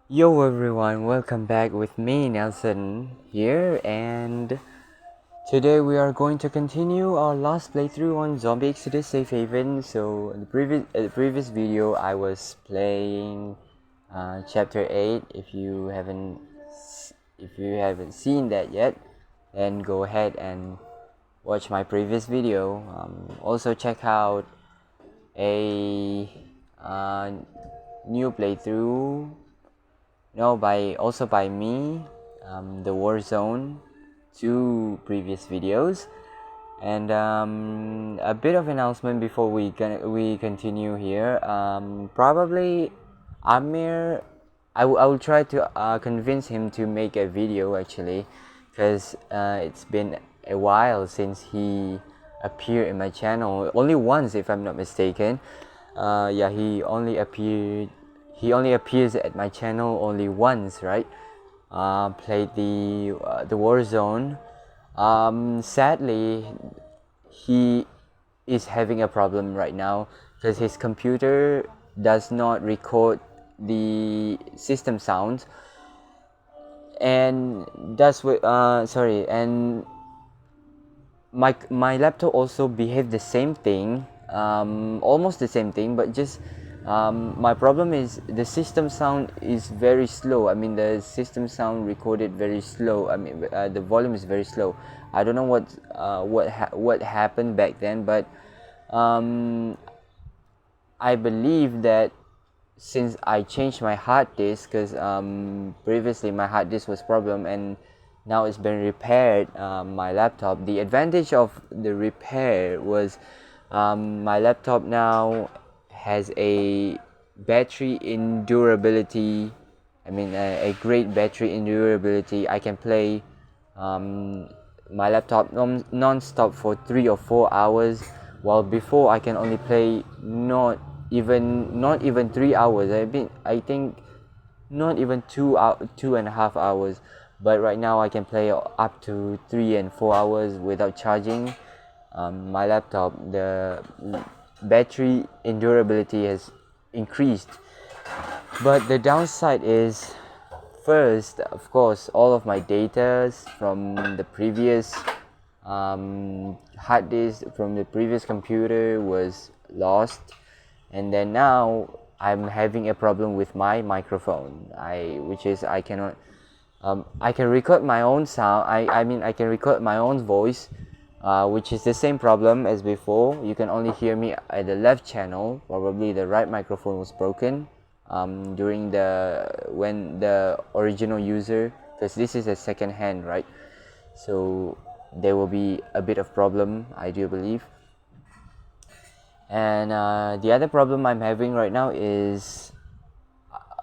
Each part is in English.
Yo everyone, welcome back with me Nelson here, and today we are going to continue our last playthrough on Zombie Exodus Safe Haven. So in the previous video I was playing chapter 8. If you haven't seen that yet, then go ahead and watch my previous video. Also check out a new playthrough by me, the Warzone, two previous videos, and a bit of announcement before we continue here. Probably Amir, I will try to convince him to make a video actually, because it's been a while since he appeared in my channel. Only once, if I'm not mistaken. Yeah, he only appears at my channel only once, right? Played the Warzone. Sadly, he is having a problem right now because his computer does not record the system sound, and and my laptop also behaved the same thing, almost the same thing, but just my problem is the system sound is very slow. I mean, the system sound recorded very slow. I mean, the volume is very slow. I don't know what happened back then, but um, I believe that since I changed my hard disk, because previously my hard disk was problem and now it's been repaired, my laptop. The advantage of the repair was my laptop now has a battery endurability. I mean, a great battery endurability. I can play my laptop non-stop for 3 or 4 hours, while before I can only play not even 3 hours. I think not even 2.5 hours, but right now I can play up to 3 and 4 hours without charging my laptop. The battery endurability has increased, but the downside is, first, of course, all of my data from the previous hard disk from the previous computer was lost, and then now I'm having a problem with my microphone. I cannot. I can record my own sound. I can record my own voice, which is the same problem as before. You can only hear me at the left channel. Probably the right microphone was broken during when the original user, because this is a second hand, right? So there will be a bit of problem, I do believe. And the other problem I'm having right now is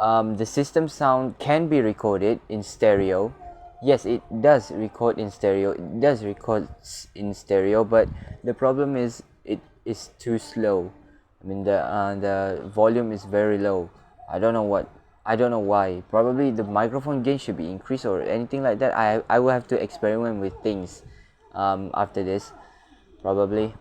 the system sound can be recorded in stereo. Yes, it does record in stereo. It does record in stereo, but the problem is it is too slow. I mean, the volume is very low. I don't know what. I don't know why. Probably the microphone gain should be increased or anything like that. I will have to experiment with things after this, probably.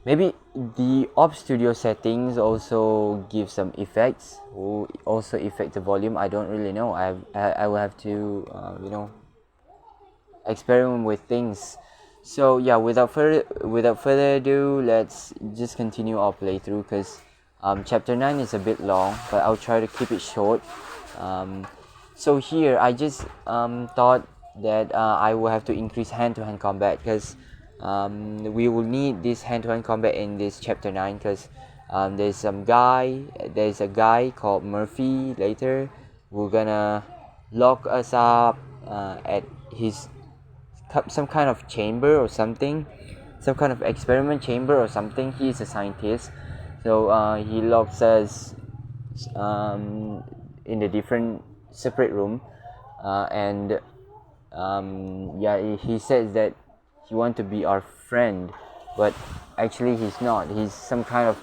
Maybe the op studio settings also give some effects, or also affect the volume. I don't really know. I will have to experiment with things. So yeah, without further ado, let's just continue our playthrough, because chapter 9 is a bit long, but I'll try to keep it short. So here I just thought that I will have to increase hand-to-hand combat, because we will need this hand-to-hand combat in this chapter 9, because there's a guy called Murphy later. We're gonna lock us up at his some kind of chamber or something, some kind of experiment chamber or something. He is a scientist, so he locks us in a different separate room, and yeah, he says that he want to be our friend, but actually he's not. He's some kind of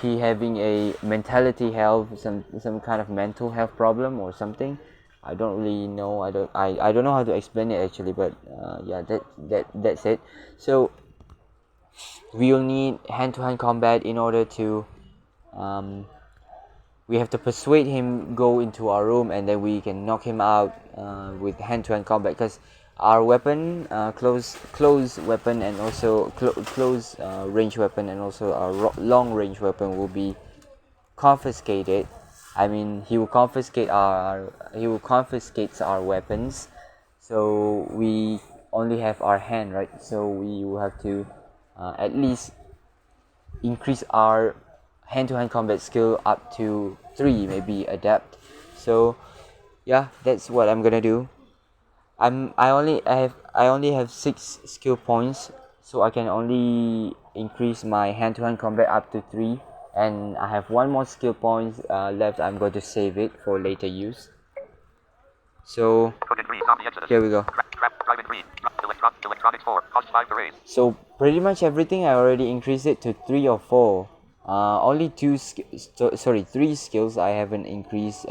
he having a mentality health, some kind of mental health problem or something. I don't really know. I don't know how to explain it actually, but yeah, that's it. So we'll need hand-to-hand combat in order to we have to persuade him go into our room, and then we can knock him out with hand-to-hand combat, because our weapon, close weapon, and also close range weapon, and also our long range weapon will be confiscated. I mean, he will confiscate our weapons, so we only have our hand, right? So we will have to at least increase our hand-to-hand combat skill up to 3, maybe adapt. So yeah, that's what I'm gonna do. I only have 6 skill points, so I can only increase my hand-to-hand combat up to 3, and I have 1 more skill point left. I'm going to save it for later use. So here we go. So pretty much everything I already increased it to 3 or 4. Only 3 skills I haven't increased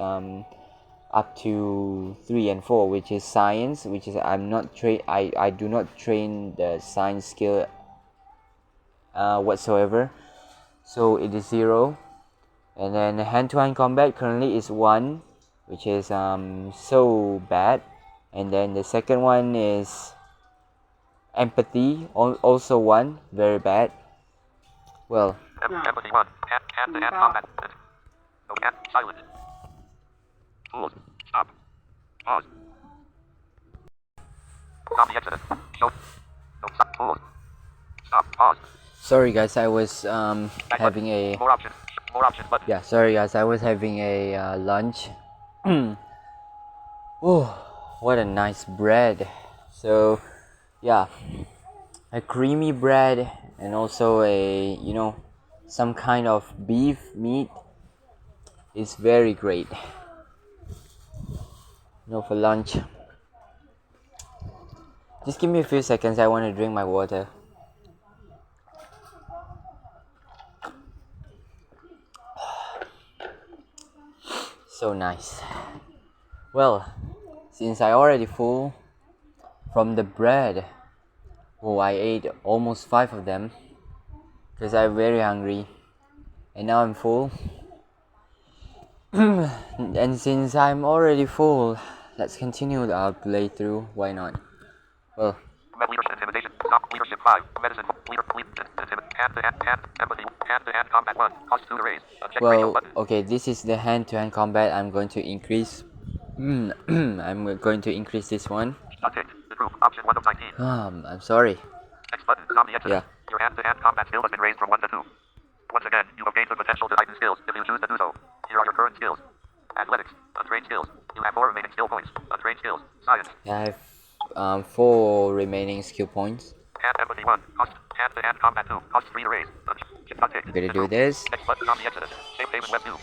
up to 3 and 4, which is science, which is I do not train the science skill whatsoever, so it is 0. And then hand-to-hand combat currently is 1, which is so bad. And then the second one is empathy, also 1, very bad. Well, empathy 1, hand-to-hand combat. No, silent. Pause. Stop. Pause. Zombie exit. No. No. Stop. Pause. Stop. Pause. Sorry guys, I was having a more options. More options button. Yeah, sorry guys, I was having a lunch. Oh, what a nice bread. So yeah, a creamy bread, and also a, you know, some kind of beef meat is very great, you know, for lunch. Just give me a few seconds, I want to drink my water. So nice. Well, since I already full from the bread, oh, I ate almost 5 of them because I'm very hungry, and now I'm full. And since I'm already full, let's continue our playthrough. Why not? Well, leadership intimidation, stop leadership 5, medicine, hand-to-hand combat 1, cost 2 to raise. Well, okay, this is the hand-to-hand combat. I'm going to increase. I'm going to increase this one. Option 1 of 19. I'm sorry. Next button, zombie exit. Yeah. Your hand-to-hand combat skill has been raised from 1 to 2. Once again, you have gained the potential to heighten skills if you choose to do so. Here are your current skills. Athletics, untrained skills. You have 4 remaining skill points. Untrained skills, science. I have 4 remaining skill points. Hand empathy 1, cost. Hand-to-hand combat 2, cost 3 to raise. I'm gonna do this. Next button, zombie exit. Save web 2.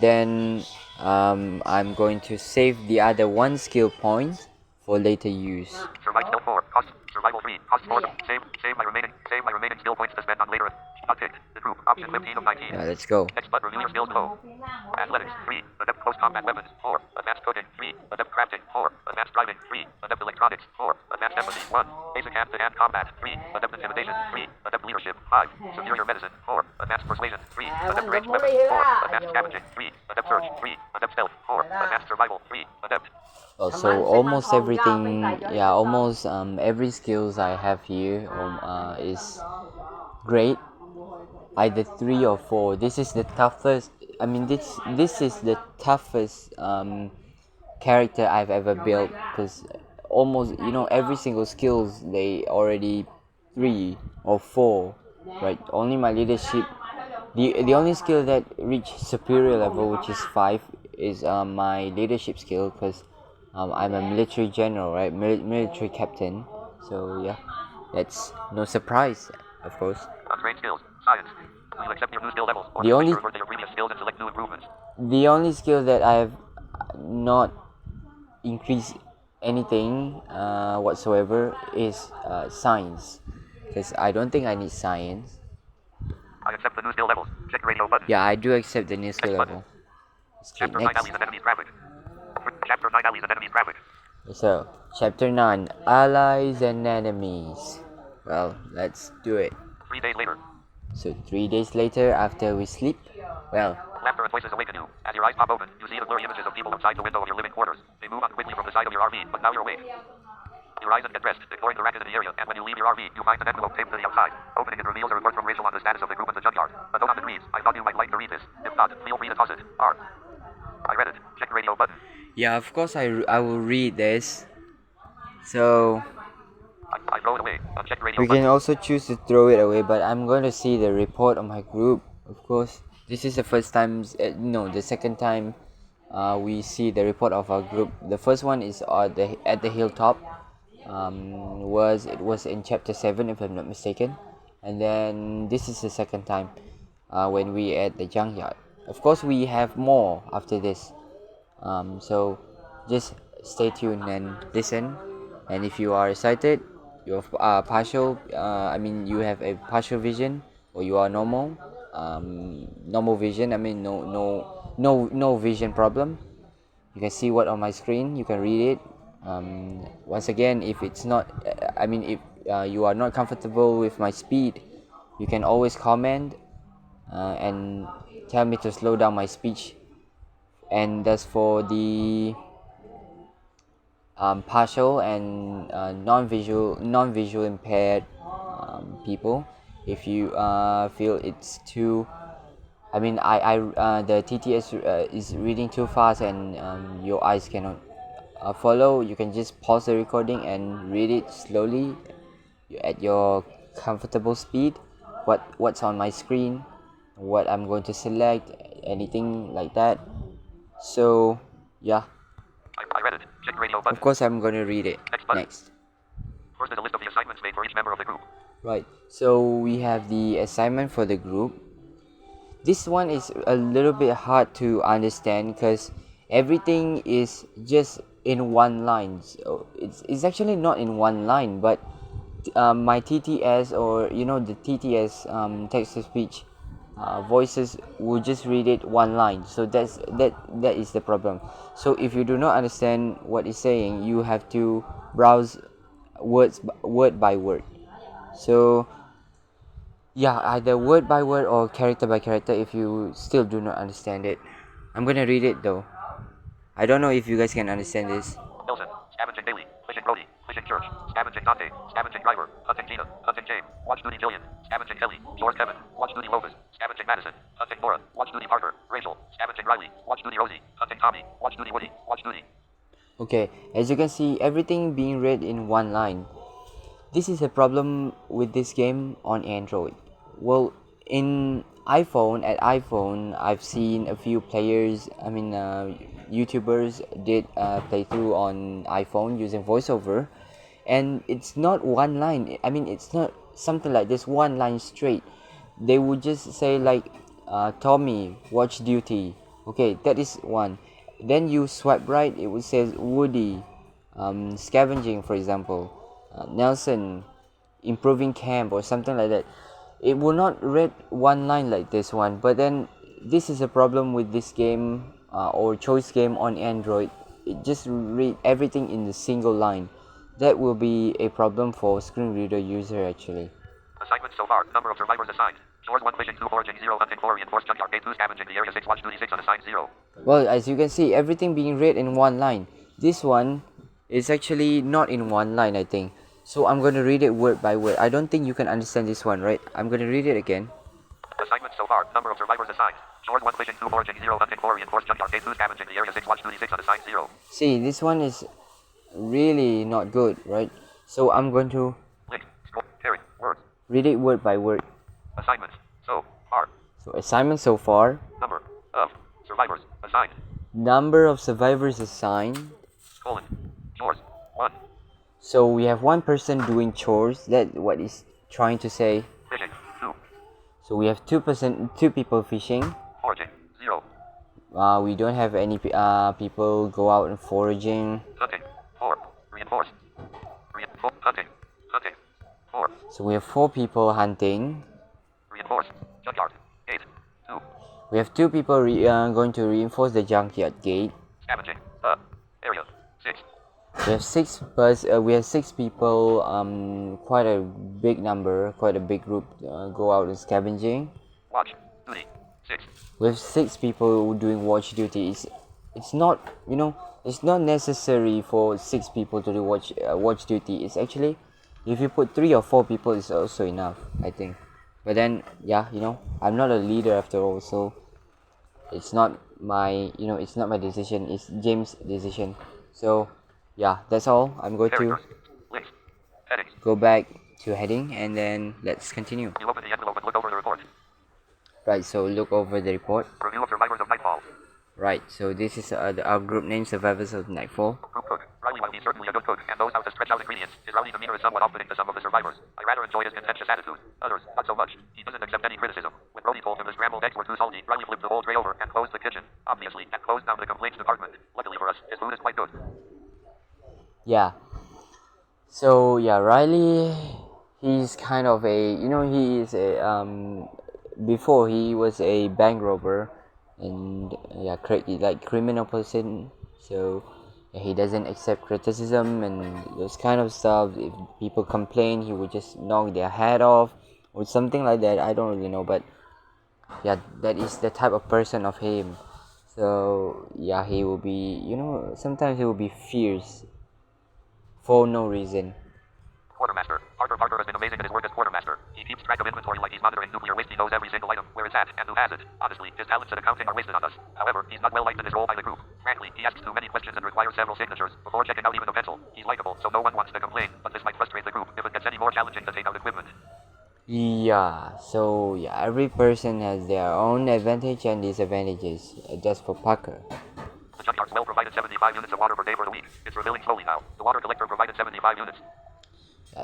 Then I'm going to save the other 1 skill point for later use. Survival 4, cost. Survival 3, cost 4. Save my remaining skill points to spend on later. The group, option 15 of 19. Yeah, let's go. Next button, review your skills below. Athletics 3, adept close combat weapons 4, advanced cooking 3, adept crafting 4, advanced driving 3, adept electronics 4, advanced empathy 1, basic hand-to-hand combat 3, adept intimidation 3, adept leadership 5, superior medicine 4, advanced persuasion 3, adept ranged weapons 4, advanced scavenging 3, adept search 3, adept stealth 4, advanced survival 3, adept. Oh, so almost everything, yeah, almost every skills I have here is great. Either 3 or 4. This is the toughest. I mean, this is the toughest character I've ever built, because almost, you know, every single skills they already 3 or 4, right? Only my leadership. The only skill that reached superior level, which is 5, is my leadership skill, because I'm a military general, right? Military captain. So yeah, that's no surprise, of course. Upgrade skills, science. You accept your new skill levels, or revert to your previous skills and select new improvements. The only skill that I have not increased anything whatsoever is science, because I don't think I need science. I accept the new skill levels. Check radio button. Yeah, I do accept the new skill level. Chapter 9 Allies and Enemies graphic. Chapter 9 Allies and Enemies graphic. So, Chapter 9 Allies and Enemies. Well, let's do it. 3 days later. So 3 days later, after we sleep, well, Laughter and voices awaken you. As your eyes pop open, you see the blurry images of people outside the window of your living quarters. They move on quickly from the side of your RV, but now you're awake. You rise and get dressed, ignoring the racket in the area, and when you leave your RV, you find an envelope taped to the outside. Opening it reveals a report from Rachel on the status of the group at the junkyard. A note on it reads, I thought you might like to read this. If not, feel free to toss it. R. I read it. Check radio button. yeah, of course I will read this. So I throw it away. Unchecked radio we button. can also choose to throw it away, but I'm going to see the report on my group. Of course, this is the first time, no, the second time we see the report of our group. The first one is at the hilltop. It was in chapter 7 if I'm not mistaken, and then this is the second time when we at the junkyard. Of course, we have more after this. So just stay tuned and listen. And if you are excited, you have you have a partial vision, or you are normal vision. I mean, no vision problem. You can see what on my screen. You can read it. Once again, if it's not, if you are not comfortable with my speed, you can always comment and tell me to slow down my speech. And that's for the partial and non-visual impaired people. If you feel it's too, the TTS is reading too fast and your eyes cannot follow, you can just pause the recording and read it slowly at your comfortable speed. What's on my screen, what I'm going to select, anything like that. So yeah, I read it. Check radio button. of course I'm going to read it next. First is a list of the assignments made for each member of the group. Right, so we have the assignment for the group. This one is a little bit hard to understand because everything is just in one line. So it's actually not in one line, but my TTS, or the TTS, text to speech voices, will just read it one line. So that is the problem. So if you do not understand what it's saying, you have to browse word by word. So yeah, either word by word or character by character if you still do not understand it. I'm gonna read it though. I don't know if you guys can understand this. Wilson, scavenging daily, fishing Brody, fishing church, scavenging Dante, scavenging driver, hunting Gina, hunting James, watch duty Jillian, scavenging Kelly, George Kevin, watch duty Lopez, scavenging Madison, hunting Nora, watch duty Parker, Rachel, scavenging Riley, watch duty Rosie, hunting Tommy, watch duty Woody, watch duty. Okay, as you can see, everything being read in one line. This is a problem with this game on Android. Well, in iPhone, I've seen a few players, YouTubers did playthrough on iPhone using voiceover, and it's not one line. It's not something like this one line straight. They would just say like, Tommy, watch duty. Okay, that is one. Then you swipe right, it would say Woody, scavenging, for example, Nelson, improving camp, or something like that. It will not read one line like this one. But then this is a problem with this game, or choice game on Android. It just read everything in the single line. That will be a problem for screen reader user actually. Assignments so far. Number of survivors assigned. George 1 fishing 2 foraging 0 hunting 4 reinforced junkyard 2 scavenging the area 6 watch duty 6 unassigned 0. Well, as you can see, everything being read in one line. This one is actually not in one line, I think. So I'm going to read it word by word. I don't think you can understand this one, right? I'm going to read it again. Assignments so far. Number of survivors assigned. George 1 fishing 2 foraging 0 hunting 4 reinforced junkyard 2 scavenging the area 6 watch duty 6 unassigned 0. See, this one is really not good, right? So I'm going to Link. Scroll. Carry. Words. read it word by word. Assignments so far. So assignment so far. Number of survivors assigned. Number of survivors assigned. Colon. Chores. 1. So we have one person doing chores. That's what it's trying to say. Fishing. 2. So we have two people fishing. Foraging. 0. We don't have any people go out and foraging. Hunting. 4. Reinforced. Hunting. Hunting. 4. So we have 4 people hunting. Reinforced. Junkyard. 8. 2. We have 2 people going to reinforce the junkyard gate. Scavenging. Area. 6. We have six people. Quite a big number, quite a big group. Go out and scavenging. Watch. Duty. 6. With six people doing watch duty, it's not, it's not necessary for six people to do watch duty. It's actually, if you put 3 or 4 people, it's also enough, I think. But then, yeah, I'm not a leader after all, so it's not it's not my decision. It's James' decision. So, yeah, that's all. I'm going to Characters. Links. Headings. go back to heading, and then let's continue. You open the envelope and look over the report. Right. So look over the report. Review of survivors of Nightfall. Right, so this is our group name, Survivors of Nightfall. Group cook. Riley, while he's certainly a good cook and knows how to stretch out ingredients, his rowdy demeanor is somewhat off-putting to some of the survivors. I rather enjoy his contentious attitude. Others, not so much. He doesn't accept any criticism. When Brody told him the scrambled eggs were too salty, Riley flipped the whole tray over and closed the kitchen, obviously, and closed down the complaints department. Luckily for us, his food is quite good. Yeah. So yeah, Riley, he's kind of he is a before he was a bank robber, and yeah, like criminal person. So yeah, he doesn't accept criticism and those kind of stuff. If people complain, he would just knock their head off or something like that. I don't really know, but yeah, that is the type of person of him. So yeah, he will be, sometimes he will be fierce for no reason. Quartermaster. Parker has been amazing at his work as quartermaster. He keeps track of inventory like he's monitoring nuclear waste. He knows every single item, where it's at, and who has it. Honestly, his talents at accounting are wasted on us. However, he's not well liked in his role by the group. Frankly, he asks too many questions and requires several signatures before checking out even a pencil. He's likable, so no one wants to complain, but this might frustrate the group if it gets any more challenging to take out equipment. Yeah, so yeah, every person has their own advantage and disadvantages. Just for Parker. The junkyard's well provided 75 units of water per day for the week. It's refilling slowly now. The water collector provided 75 units.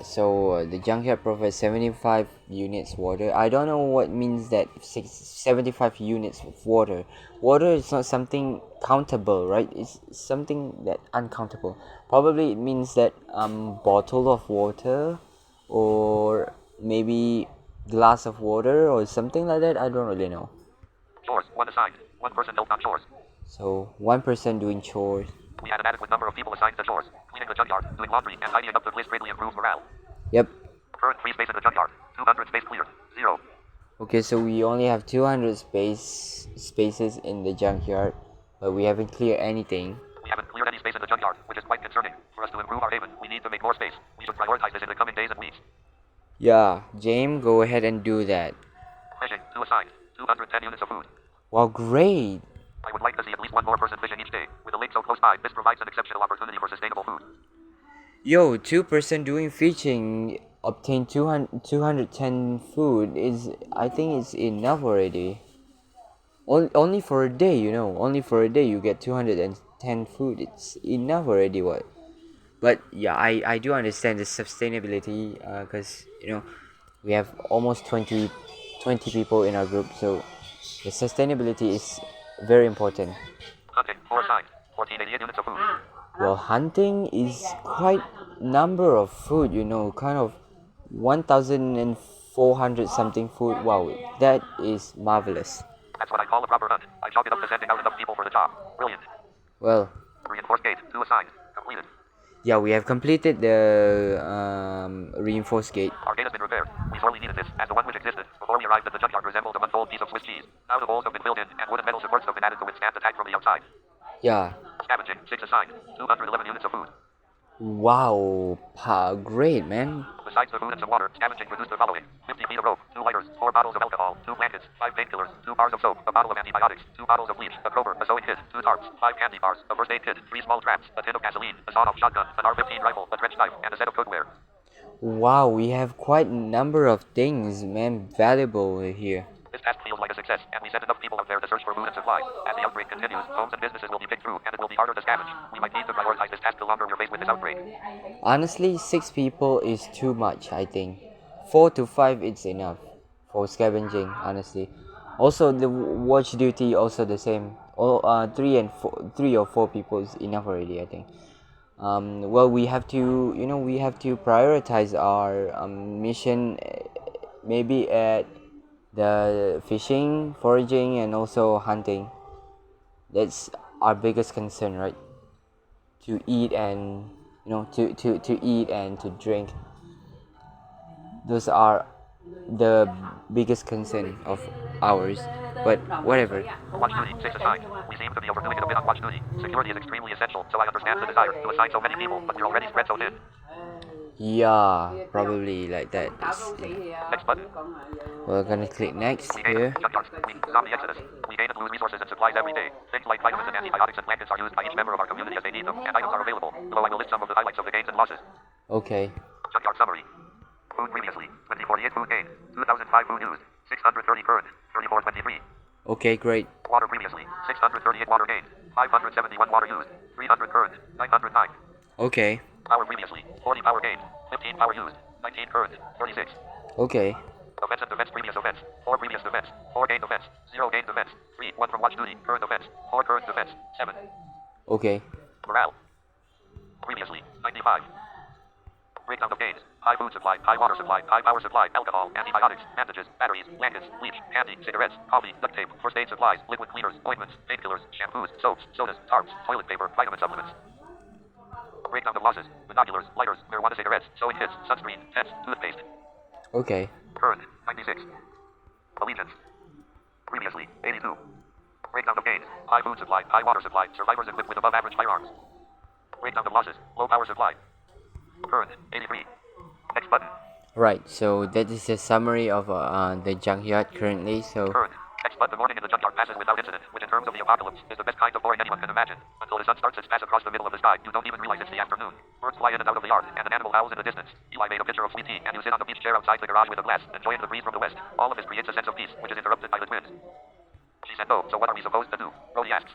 So the junkyard provides 75 units water. I don't know what means that 75 units of water. Water is not something countable, right? It's something that uncountable. Probably it means that bottle of water, or maybe glass of water or something like that. I don't really know. Chores, one assigned. One person helped on chores. So one person doing chores. We had an adequate number of people assigned to chores. Cleaning the junkyard, doing laundry, and tidying up the place greatly improves morale. Yep. Current free space in the junkyard. 200 space cleared. 0. Okay, so we only have 200 spaces in the junkyard, but we haven't cleared anything. We haven't cleared any space in the junkyard, which is quite concerning. For us to improve our haven, we need to make more space. We should prioritize this in the coming days and weeks. Yeah, James, go ahead and do that. Fishing, 2 assigned. 210 units of food. Wow, great! I would like to see at least one more person fishing each day. With a lake so close by, this provides an exceptional opportunity for sustainable food. Yo, 2% doing fishing obtain 210 food is, I think it's enough already. Only for a day, only for a day you get 210 food. It's enough already, what? But yeah, I do understand the sustainability, because we have almost 20 people in our group, so the sustainability is very important. Hunting, 4 assigned. 1488 units of food. Well, hunting is quite number of food, kind of 1,400 something food. Wow, that is marvelous. That's what I call a proper hunt. I chalk it up to sending out enough people for the job. Brilliant. Well, Reinforced gate, 2 assigned. Completed. yeah, we have completed the reinforced gate. Our gate has been repaired. We sorely needed this, as the one which existed before we arrived at the junkyard resembled a month-old piece of Swiss cheese. Now the holes have been filled in, and wooden metal supports have been added to withstand attack from the outside. Yeah. Scavenging, 6 assigned. 211 units of food. Wow, great, man. Besides the food and some water, scavenging produced the following: 50 feet of rope, 2 lighters, 4 bottles of alcohol, 2 blankets, 5 painkillers, 2 bars of soap, a bottle of antibiotics, 2 bottles of bleach, a crowbar, a sewing kit, 2 tarps, 5 candy bars, a first aid kit, 3 small traps, a tin of gasoline, a sawed-off shotgun, an R-15 rifle, a trench knife, and a set of cookware. Wow, we have quite a number of things, man, valuable here. This task feels like a success, and we sent enough people out there to search for food and supplies. As the outbreak continues, homes and businesses will be picked through, and it will be harder to scavenge. We might need to prioritize this task the longer we're faced with this outbreak. Honestly, 6 people is too much, I think. 4 to 5 it's enough for scavenging, honestly. Also, the watch duty also the same. 3 or 4 people is enough already, I think. Well, we have to, we have to prioritize our mission, maybe at the fishing, foraging, and also hunting. That's our biggest concern, right? To eat and to eat and to drink. Those are the biggest concern of ours, but whatever. Watch duty, 6 assigned. We seem to be overdoing it a bit on watch duty. Security is extremely essential, so I understand the desire to assign so many people, but you're already spread so thin. Yeah, probably like that. Next button. We're gonna click next We gain here. junkyards. Zombie exodus. We gain and lose resources and supplies every day. Things like vitamins and antibiotics and blankets are used by each member of our community as they need them, and items are available. Below I will list some of the highlights of the gains and losses. Okay. Junkyard summary. Food previously. 2048 food gained. 2005 food used. 630 current. 3423. Okay, great. Water previously. 638 water gained. 571 water used. 300 current. 909. Okay. Power previously. 40 power gained. 15 power used. 19 current. 36. Okay. Offense and defense previous offense. 4 previous defense. 4 gained defense. 0 gained defense. 3. 1 from watch duty. Current offense. 4 current defense. 7. Okay. Morale. Previously. 95. Breakdown of gains. High food supply, high water supply, high power supply, alcohol, antibiotics, bandages, batteries, blankets, bleach, candy, cigarettes, coffee, duct tape, first aid supplies, liquid cleaners, ointments, painkillers, shampoos, soaps, sodas, tarps, toilet paper, vitamin supplements. Breakdown of losses. Binoculars, lighters, marijuana cigarettes, sewing kits, sunscreen, tents, toothpaste. Okay. Current. 96. Allegiance. Previously. 82. Breakdown of gains. High food supply, high water supply, survivors equipped with above average firearms. Breakdown of losses. Low power supply. Current. 83. Next button. Right. So that is a summary of the junkyard currently. So Current. Next button. The morning in the junkyard passes without incident, which in terms of the apocalypse is the best kind of boring anyone can imagine. Until the sun starts its pass across the middle of the sky, you don't even realize it's the afternoon. Birds fly in and out of the yard, and an animal howls in the distance. Eli made a pitcher of sweet tea, and you sit on the beach chair outside the garage with a glass, enjoying the breeze from the west. All of this creates a sense of peace, which is interrupted by the twins. She said no, so what are we supposed to do? Brody asks.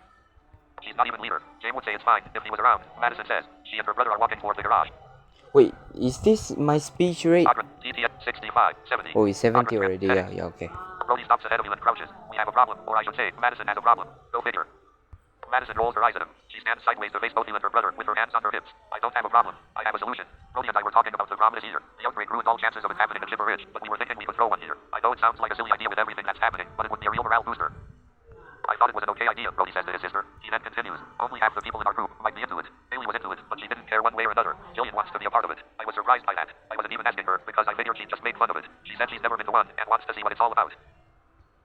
She's not even leader. Jane would say it's fine if he was around. Madison says. She and her brother are walking toward the garage. wait, is this my speech rate? TTS 65, 70. Oh, it's 70 already. Yeah. Okay. Brody stops ahead of you and crouches. We have a problem, or I should say, Madison has a problem. Go figure. Madison rolls her eyes at him. She stands sideways to face both you and her brother, with her hands on her hips. I don't have a problem. I have a solution. Brody and I were talking about the problem this year. The outbreak ruined all chances of it happening in Jibber Ridge, but we were thinking we could throw one here. I know it sounds like a silly idea with everything that's happening, but it would be a real morale booster. I thought it was an okay idea, Brody says to his sister. He then continues. Only half the people in our group might be into it. Haley was into it, but she didn't care one way or another. Jillian wants to be a part of it. I was surprised by that. I wasn't even asking her, because I figured she'd just make fun of it. She said she's never been to one, and wants to see what it's all about.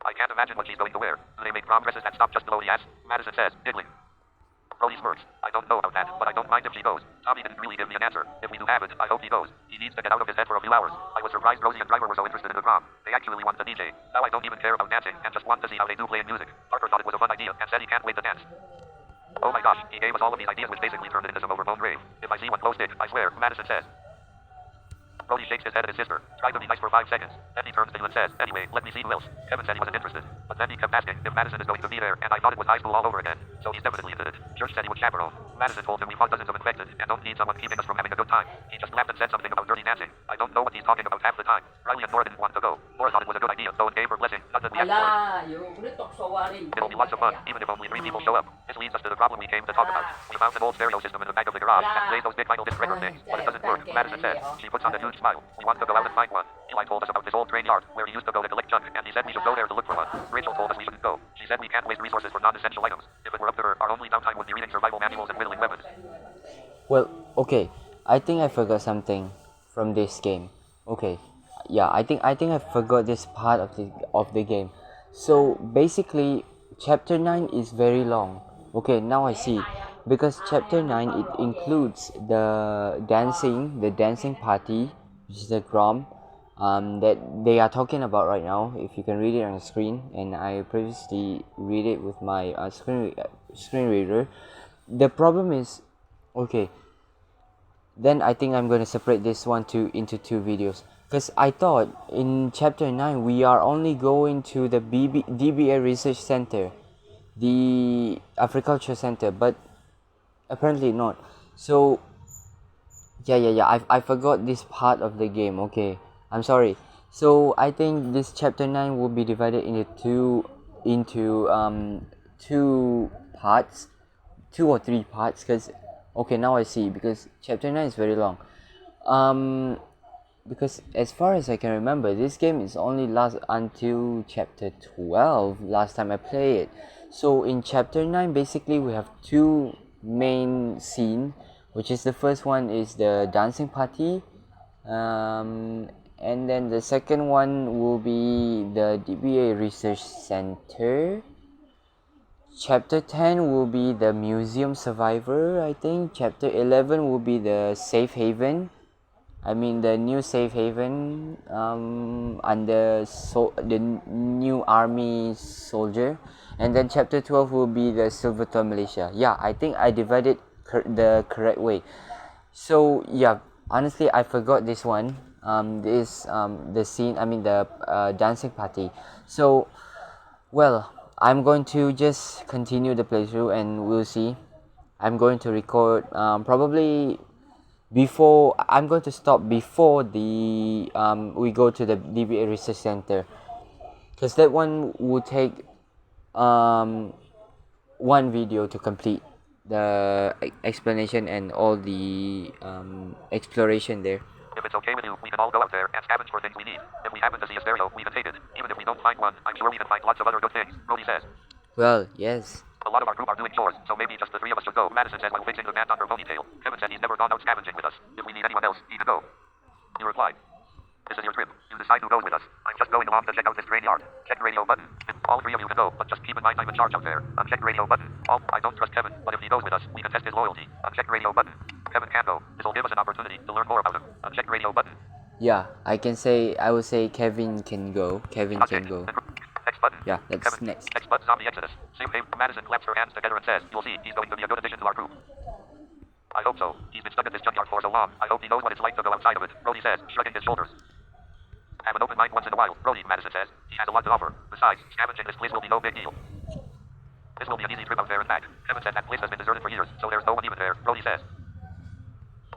I can't imagine what she's going to wear. Do they make prom dresses that stop just below the ass? Madison says, giggling. Brody smirks. I don't know about that, but I don't mind if she goes. Tommy didn't really give me an answer. If we do have it, I hope he goes. He needs to get out of his head for a few hours. I was surprised Rosie and Driver were so interested in the prom. They actually want the DJ. Now I don't even care about dancing, and just want to see how they do playing music. Harper thought it was a fun idea, and said he can't wait to dance. Oh my gosh, he gave us all of these ideas which basically turned it into some overblown rave. If I see one glow stick, I swear, Madison says. Brody shakes his head at his sister, tries to be nice for 5 seconds. Then he turns to you and says, anyway, let me see who else. Kevin said he wasn't interested, but then he kept asking if Madison is going to be there, and I thought it was high school all over again. So he's definitely into it. Church said he would chaperone. Madison told him we fought dozens of infected, and don't need someone keeping us from having a good time. He just laughed and said something about dirty dancing. I don't know what he's talking about half the time. Riley and Nora didn't want to go. Nora thought it was a good idea, so it gave her blessing. Not that we asked for it. It'll be lots of fun, even if only 3 people show up. This leads us to the problem we came to talk about. We found an old stereo system in the back of the garage and played those big vinyl disc record things, but it doesn't work, Madison said. She puts on a huge smile. We want to go out and find one. Eli told us about this old train yard where he used to go to collect junk, and he said we should go there to look for one. Rachel told us we shouldn't go. She said we can't waste resources for non-essential items. If it were up to her, our only downtime would be reading survival manuals and whittling weapons. Well, okay. I think I forgot something from this game. Okay. Yeah, I think I forgot this part of the game. So basically, chapter 9 is very long. Okay, now I see. Because chapter 9 it includes the dancing party, which is the Grom, that they are talking about right now. If you can read it on the screen, and I previously read it with my screen reader. The problem is, okay. Then I think I'm gonna separate this one into 2 videos. Because I thought in chapter 9 we are only going to the DBA Research Center, the Agriculture Center, but apparently not. So yeah. I forgot this part of the game. Okay, I'm sorry. So I think this chapter 9 will be divided into 2 parts, 2 or 3 parts. Because okay, now I see, because chapter 9 is very long. Because as far as I can remember, this game is only last until chapter 12 last time I played it. So in chapter 9 basically we have 2 main scene. which is the first one is the dancing party, and then the second one will be the DBA Research Center. Chapter 10 will be the Museum Survivor, I think. Chapter 11 will be the Safe Haven. I mean the new Safe Haven under the new army soldier. And then chapter 12 will be the Silverton Malaysia. Yeah, I think I divided the correct way. So yeah, honestly I forgot this one. The scene, I mean the dancing party. So well, I'm going to just continue the playthrough and we'll see. I'm going to record probably before. I'm going to stop before the we go to the DBA Research Center, because that one will take one video to complete the explanation and all the exploration there. If it's okay with you, we can all go out there and scavenge for things we need. If we happen to see a stereo, we can take it. Even if we don't find one, I'm sure we can find lots of other good things, Brody says. Well, yes. A lot of our group are doing chores, so maybe just the three of us should go. Madison says while fixing the band on her ponytail. Kevin said he's never gone out scavenging with us. If we need anyone else, he can go. You replied. This is your trip. You decide who goes with us. I'm just going along to check out this graveyard. Check radio button. All three of you can go, but just keep in mind I'm in charge out there. Uncheck radio button. I don't trust Kevin, but if he goes with us, we can test his loyalty. Uncheck radio button. Kevin can't go. This will give us an opportunity to learn more about him. Uncheck radio button. Yeah, I would say Kevin can go. Kevin can go. Next button. Yeah, that's Kevin. next. Next button, zombie exodus. Same name. Madison claps her hands together and says, you'll see, he's going to be a good addition to our group. I hope so. He's been stuck at this junkyard for so long. I hope he knows what it's like to go outside of it, Brody says, shrugging his shoulders. Have an open mind once in a while, Brody, Madison says. He has a lot to offer. Besides, scavenging this place will be no big deal. This will be an easy trip out there and back. Kevin said that place has been deserted for years, so there's no one even there, Brody says.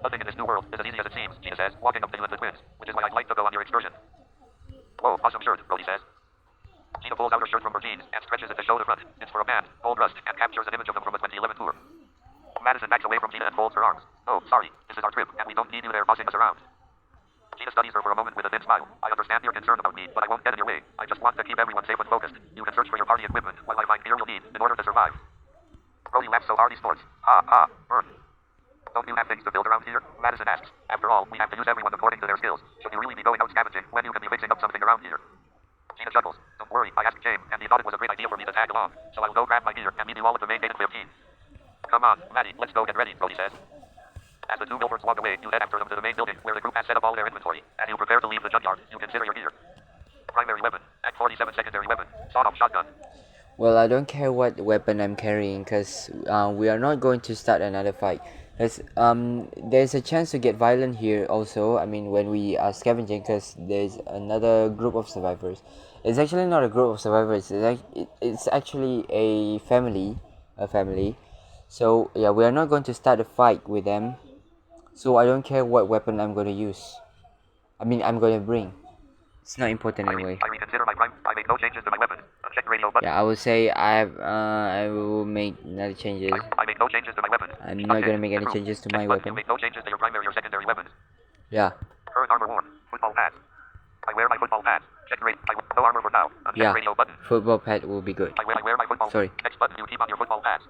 Nothing in this new world is as easy as it seems, Gina says, walking up to you and the twins, which is why I'd like to go on your excursion. Whoa, awesome shirt, Brody says. Gina pulls out her shirt from her jeans and stretches it to show the front. It's for a band, Gold Rust, and captures an image of them from a 2011 tour. Madison backs away from Gina and folds her arms. Oh, sorry, this is our trip, and we don't need you there bossing us around. Gina studies her for a moment with a thin smile. I understand you're concerned about me, but I won't get in your way. I just want to keep everyone safe and focused. You can search for your party equipment while I find gear you'll need in order to survive. Brody laughs so hard he snorts. Earth. Don't you have things to build around here? Madison asks. After all, we have to use everyone according to their skills. Should you really be going out scavenging when you can be fixing up something around here? Gina chuckles. Don't worry, I asked James, and he thought it was a great idea for me to tag along. So I'll go grab my gear and meet you all at the main gate at 15. Come on, Maddie, let's go get ready, Brody says. As the two Milfords walk away, you head after them to the main building, where the group has set up all their inventory. As you prepare to leave the junkyard, you consider your gear. Primary weapon, Act 47 secondary weapon, sawed-off shotgun. Well, I don't care what weapon I'm carrying, because we are not going to start another fight. There's a chance to get violent here also, I mean when we are scavenging, because there's another group of survivors. It's actually not a group of survivors, it's actually a family. So yeah, we are not going to start a fight with them. So I don't care what weapon I'm going to use. I'm going to bring. It's not important anyway. I reconsider my prime. I make no changes to my weapon. Uncheck radio button. Yeah, I would say I will make another changes. I make no changes to my weapon. I'm not going to make any changes to my You weapon. make no changes to your primary or secondary weapons. Yeah. Current armor worn. Football pads. I wear my football pads. Check rate. No armor for now. Uncheck Yeah. radio button. Football pad will be good. I wear my football. Sorry. Next button you keep on your football pads.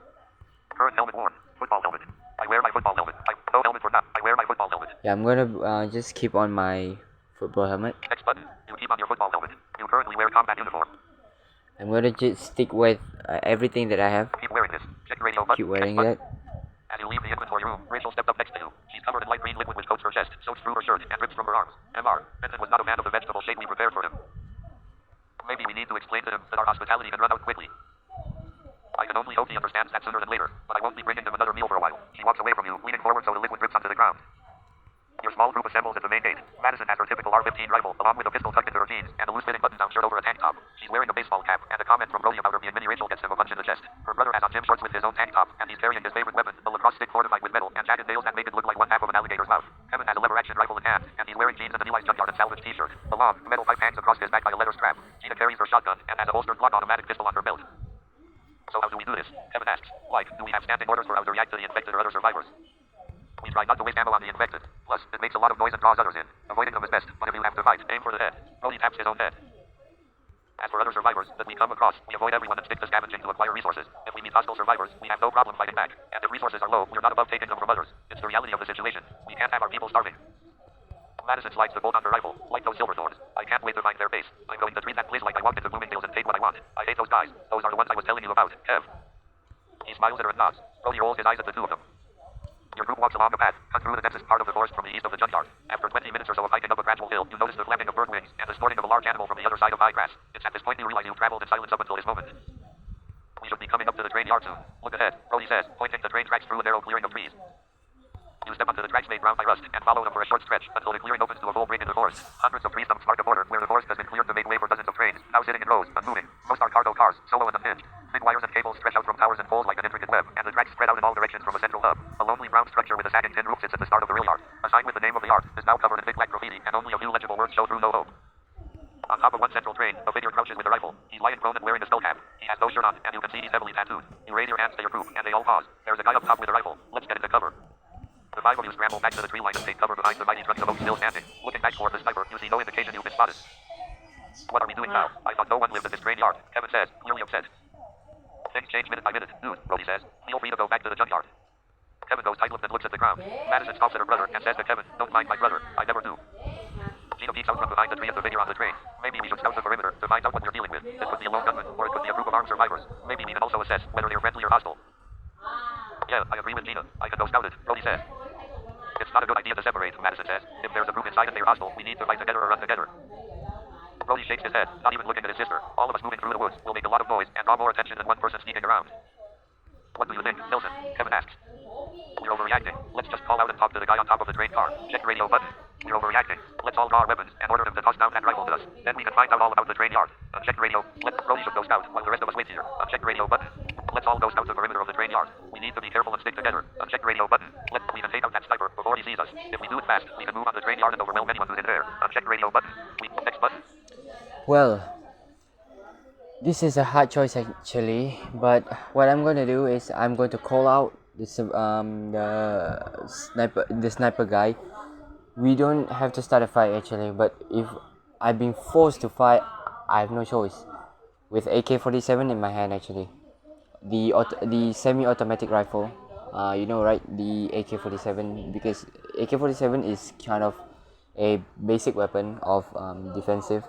Current helmet worn. Football helmet. I wear my football helmet. No helmet for now. I wear my football helmet. Yeah, I'm gonna just keep on my football helmet. Next button. You keep on your football helmet. You currently wear combat uniform. I'm gonna just stick with everything that I have. Keep wearing this. Check radio button. Keep wearing Next that. button. As you leave the inventory room, Rachel stepped up next to you. She's covered in light green liquid which coats her chest, soaks through her shirt, and drips from her arms. Mr. Benson was not a man of the vegetable shake we prepared for him. Maybe we need to explain to him that our hospitality can run out quickly. I can only hope he understands that sooner than later, but I won't be bringing him another meal for a while. She walks away from you, leaning forward so the liquid drips onto the ground. Your small group assembles at the main gate. Madison has her typical R-15 rifle, along with a pistol tucked into her jeans, and a loose-fitting button-down shirt over a tank top. She's wearing a baseball cap, and a comment from Brody about her being mini Rachel gets him a punch in the chest. Her brother has on gym shorts with his own tank top, and he's carrying his favorite weapon, a lacrosse stick fortified with metal, and jagged nails that make it look like one half of an alligator's mouth. Kevin has a lever-action rifle in hand, and he's wearing jeans and a Levi's junkyard and salvage t-shirt. The long, metal pipe hangs across his back by a leather strap. Gina carries her shotgun, and has a holstered Glock automatic pistol on her belt. So how do we do this? Kevin asks. Like, do we have standing orders for how to react to the infected or other survivors? We try not to waste ammo on the infected. Plus, it makes a lot of noise and draws others in. Avoiding them is best, but if you have to fight, aim for the head. Brody taps his own head. As As for other survivors that we come across, we avoid everyone and stick to scavenging to acquire resources. If we meet hostile survivors, we have no problem fighting back. And if resources are low, we're not above taking them from others. It's the reality of the situation. We can't have our people starving. Madison slides the bolt on her rifle, like those silver thorns. I can't wait to find their base. I'm going to treat that place like I walked into Bloomingdale's and take what I want. I hate those guys. Those are the ones I was telling you about, Kev. He smiles at her and nods. Brody rolls his eyes at the two of them. Your group walks along a path, cut through the densest part of the forest from the east of the junkyard. After 20 minutes or so of hiking up a gradual hill, you notice the flapping of bird wings and the snorting of a large animal from the other side of high grass. It's at this point you realize you've traveled in silence up until this moment. We should be coming up to the train yard soon. Look ahead, Brody says, pointing the train tracks through a narrow clearing of trees. You step onto the tracks made brown by rust and follow them for a short stretch until the clearing opens to a full break in the forest. Hundreds of tree stumps mark a border where the forest has been cleared to make way for dozens of trains, now sitting in rows, unmoving. Most are cargo cars, solo and unhinged. Thin wires and cables stretch out from towers and poles like an intricate web, and the tracks spread out in all directions from a central hub. A lonely brown structure with a sagging tin roof sits at the start of the rail yard. A sign with the name of the yard is now covered in thick black graffiti, and only a few legible words show through no hope. On top of one central train, a figure crouches with a rifle. He's lying prone and wearing a skull cap. He has no shirt on, and you can see he's heavily tattooed. You raise your hands to your group, and they all pause. There's a guy up top with a rifle. Let's get into cover. The five of you scramble back to the tree line and take cover behind the mighty truck of oak still standing. Looking back toward the sniper, you see no indication you've been spotted. What are we doing now? I thought no one lived in this train yard, Kevin says, clearly upset. Things change minute by minute, dude, Brody says. Feel free to go back to the junkyard. Kevin goes tight-lipped and looks at the ground. Madison stops at her brother and says to Kevin, don't mind my brother, I never do. Gina peeks out from behind the tree at the figure on the train. Maybe we should scout the perimeter to find out what we're dealing with. It could be a lone gunman, or it could be a group of armed survivors. Maybe we can also assess whether they're friendly or hostile. Yeah, I agree with Gina. I can go scout it, Brody says. It's not a good idea to separate, Madison says. If there's a group inside and they're hostile, we need to fight together or run together. Brody shakes his head, not even looking at his sister. All of us moving through the woods will make a lot of noise and draw more attention than one person sneaking around. What do you think, Nelson? Kevin asks. We're overreacting. Let's just call out and talk to the guy on top of the train car. Check radio button. We're overreacting. Let's all draw our weapons and order him to toss down that rifle to us. Then we can find out all about the train yard. Uncheck radio. Brody should go scout while the rest of us wait here. Uncheck radio button. Let's all go scout the perimeter of the train yard. We need to be careful and stick together. Uncheck radio button. We can take out that sniper before he sees us. If we do it fast, we can move on the train yard and overwhelm anyone who's in there. Uncheck radio button. Next button. Well, this is a hard choice actually, but what I'm going to do is I'm going to call out the sniper guy. We don't have to start a fight actually, but if I've been forced to fight, I have no choice. With AK-47 in my hand actually, the semi-automatic rifle, you know, right? The AK-47, because AK-47 is kind of a basic weapon of defensive.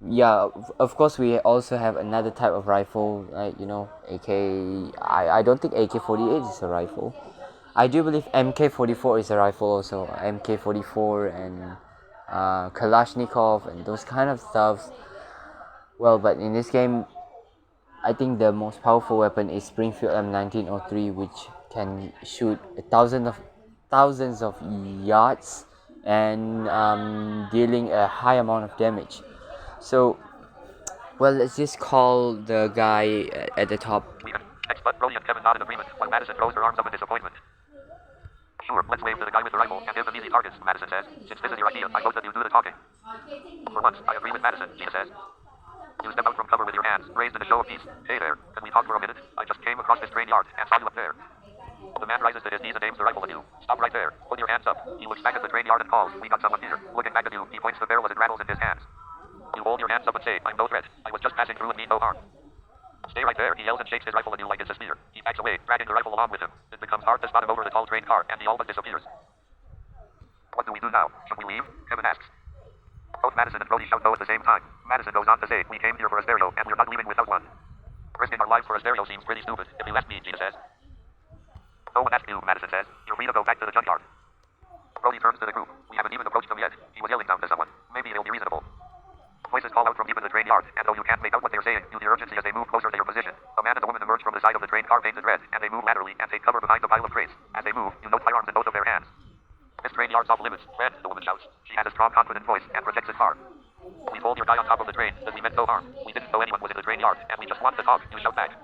Yeah, of course we also have another type of rifle, like, you know, I don't think AK-48 is a rifle. I do believe MK-44 is a rifle also. MK-44 and Kalashnikov and those kind of stuff. Well, but in this game, I think the most powerful weapon is Springfield M1903, which can shoot thousands of yards and dealing a high amount of damage. So, well, let's just call the guy at the top. But Brody and Kevin nod in agreement while Madison throws her arms up in disappointment. Sure, let's wave to the guy with the rifle and give them easy targets, Madison says. Since this is your idea, I vote that you do the talking. For once, I agree with Madison, Gina says. You step out from cover with your hands raised in a show of peace. Hey there, can we talk for a minute? I just came across this train yard and saw you up there. The man rises to his knees and aims the rifle at you. Stop right there. Put your hands up. He looks back at the train yard and calls. We got someone here. Looking back at you, he points the barrel as it rattles in his hands. You hold your hands up and say, I'm no threat. I was just passing through and mean no harm. Stay right there, he yells and shakes his rifle at you like it's a spear. He backs away, dragging the rifle along with him. It becomes hard to spot him over the tall train car, and he all but disappears. What do we do now? Should we leave? Kevin asks. Both Madison and Brody shout no at the same time. Madison goes on to say, we came here for a stereo, and we're not leaving without one. Risking our lives for a stereo seems pretty stupid, if you ask me, Gina says. No one asked you, Madison says. You're free to go back to the junkyard. Brody turns to the group. We haven't even approached them yet. He was yelling down to someone. Maybe they'll be reasonable. Voices call out from deep in the train yard, and though you can't make out what they're saying, you hear urgency as they move closer to your position. A man and a woman emerge from the side of the train car painted red, and they move laterally and take cover behind a pile of crates. As they move, you note firearms in both of their hands. This train yard's off limits, Red, the woman shouts. She has a strong, confident voice and projects it far. We told your guy on top of the train that we meant no harm. We didn't know anyone was in the train yard, and we just want to talk, you shout back.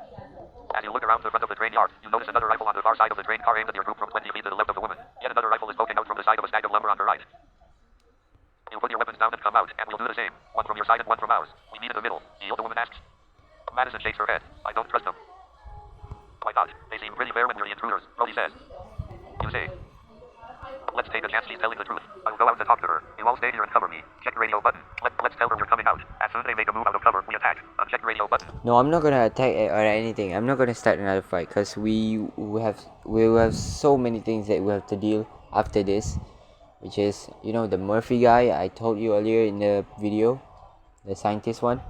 As you look around the front of the train yard, you notice another rifle on the far side of the train car aimed at your group from 20 feet to the left of the woman. Yet another rifle is poking out from the side of a stack of lumber on her right. You put your weapons down and come out, and we'll do the same. One from your side and one from ours. We meet in the middle. Yield, the woman asks. Madison shakes her head. I don't trust them. Why not? They seem pretty fair when we're the intruders, Brody says. You say. Let's take a chance she's telling the truth. I'll go out to talk to her. You all stay here and cover me. Check radio button. Let's tell her we're coming out. As soon soon they make a move out of cover, we attack. Uncheck radio button. No, I'm not gonna attack or anything. I'm not gonna start another fight because we will have so many things that we have to deal after this, which is, you know, the Murphy guy I told you earlier in the video, the scientist one,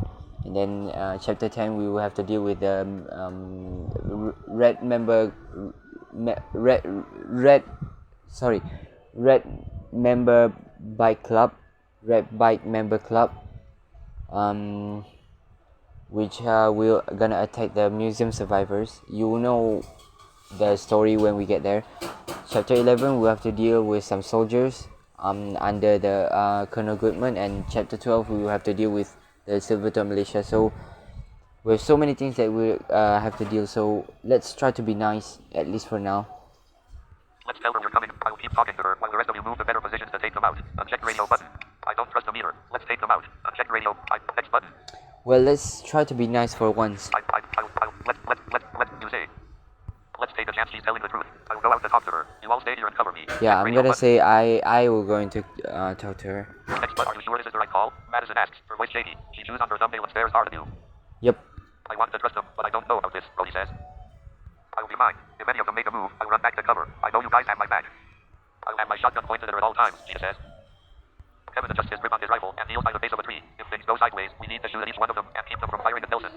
and then chapter 10 we will have to deal with the red member red member bike club, red bike member club, which will gonna attack the museum survivors. You will know the story when we get there. Chapter 11 we'll have to deal with some soldiers under the Colonel Goodman, and chapter 12 we will have to deal with the Silverton militia. So we have so many things that we have to deal, so let's try to be nice, at least for now. Let's tell her you're coming. I will keep talking to her while the rest of you move to better positions to take them out. Uncheck radio button. I don't trust them either. Let's take them out. Uncheck radio. Next button. Well, let's try to be nice for once. You say. Let's take a chance she's telling the truth. I will go out to talk to her. You all stay here and cover me. Yeah, Check I'm gonna button. say I will going to talk to her. Next button. Are you sure this is the right call? Madison asks. Her voice shaky. She chews on her thumbnail and stares hard at you. Yep. I want to trust them, but I don't know about this, Brody says. I will be fine. If any of them make a move, I will run back to cover. I know you guys have my back. I will have my shotgun pointed at her at all times, she says. Kevin adjusts his grip on his rifle and kneels by the base of a tree. If things go sideways, we need to shoot at each one of them and keep them from firing at Nelson.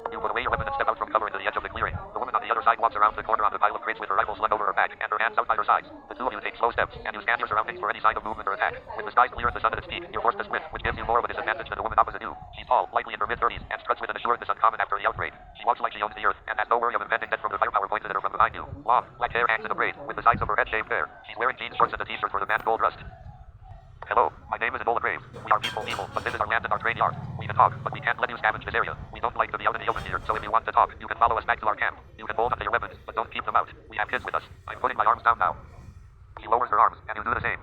You put away your weapon and step out from cover into the edge of the clearing. The woman on the other side walks around the corner on the pile of crates with her rifle slung over her back and her hands out by her sides. The two of you take slow steps, and you scan your surroundings for any sign of movement or attack. With the sky clear and the sun at its peak, you're forced to sprint, which gives you more of a disadvantage than the woman opposite you. She's tall, likely in her mid-30s, and struts with an assurance uncommon after the outbreak. She walks like she owns the earth, and has no worry of impending death from the firepower pointed at her from behind you. Long, black hair hangs in a braid, with the sides of her head shaved bare. She's wearing jeans, shorts, and a t-shirt for the man's gold rust. Hello, my name is Enola Graves. We are peaceful people, but this is our land and our train yard. We can talk, but we can't let you scavenge this area. We don't like to be out in the open here, so if you want to talk, you can follow us back to our camp. You can hold onto your weapons, but don't keep them out. We have kids with us. I'm putting my arms down now. She lowers her arms, and you do the same.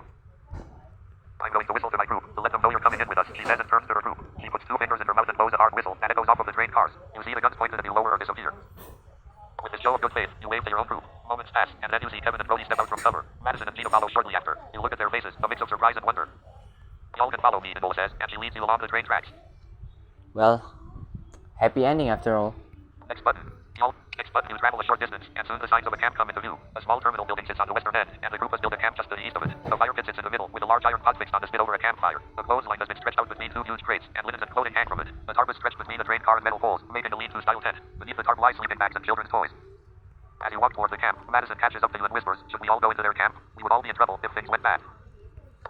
I'm going to whistle to my group, to let them know you're coming in with us, she says and turns to her group. She puts two fingers in her mouth and blows a hard whistle, and echoes off of the train cars. You see the guns pointed at you lower or disappear. With this show of good faith, you wave to your own group. Moments pass, and then you see Kevin and Brody step out from cover. Madison and Gina follow shortly after. You look at their faces, a mix of surprise and wonder. Y'all can follow me, Enola says, and she leads you along the train tracks. Well, happy ending after all. Next button. Next button. You travel a short distance, and soon the signs of a camp come into view. A small terminal building sits on the western end, and the group has built a camp just to the east of it. A fire pit sits in the middle, with a large iron pot fixed on the spit over a campfire. The clothesline has been stretched out between two huge crates, and linens and clothing hang from it. The tarp is stretched between the train car and metal poles, making a lean-to style tent. Beneath the tarp lie sleeping bags and children's toys. As you walk toward the camp, Madison catches up to you and whispers, "Should we all go into their camp? We would all be in trouble if things went bad."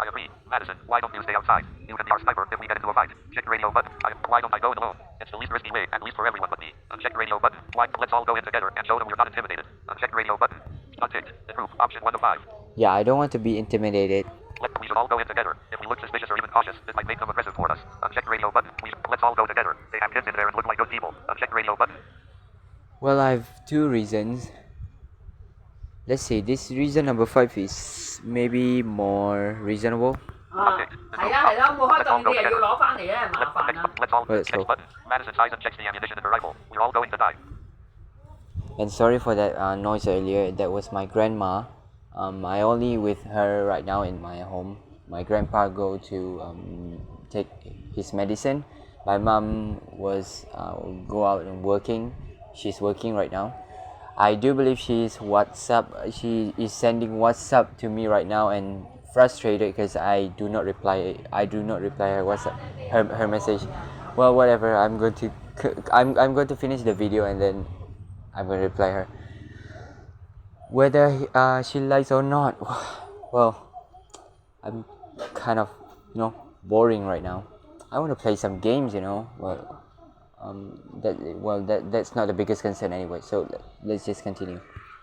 I agree. Madison, why don't you stay outside? You can be our sniper if we get into a fight. Check radio button. Why don't I go in alone? It's the least risky way, at least for everyone but me. Uncheck radio button. Why? Let's all go in together and show them we're not intimidated. Uncheck radio button. Unticked. The group. Option 1 of 5. Yeah, I don't want to be intimidated. We should all go in together. If we look suspicious or even cautious, this might make them aggressive toward us. Uncheck radio button. Let's all go together. They have kids in there and look like good people. Uncheck radio button. Well, I have two reasons. Let's see, this reason number 5 is maybe more reasonable. Let's all Well, next so- button. Madison sighs and checks the ammunition in her rifle. We're all going to die. And sorry for that noise earlier. That was my grandma. I only with her right now in my home. My grandpa go to take his medicine. My mom was go out and working. She's working right now. I do believe she is sending WhatsApp to me right now and frustrated because I do not reply her WhatsApp, her message. Well, whatever. I'm going to finish the video and then I'm going to reply her. Whether she likes or not, well, I'm kind of boring right now. I want to play some games, Well, that's not the biggest concern anyway. So let's just continue.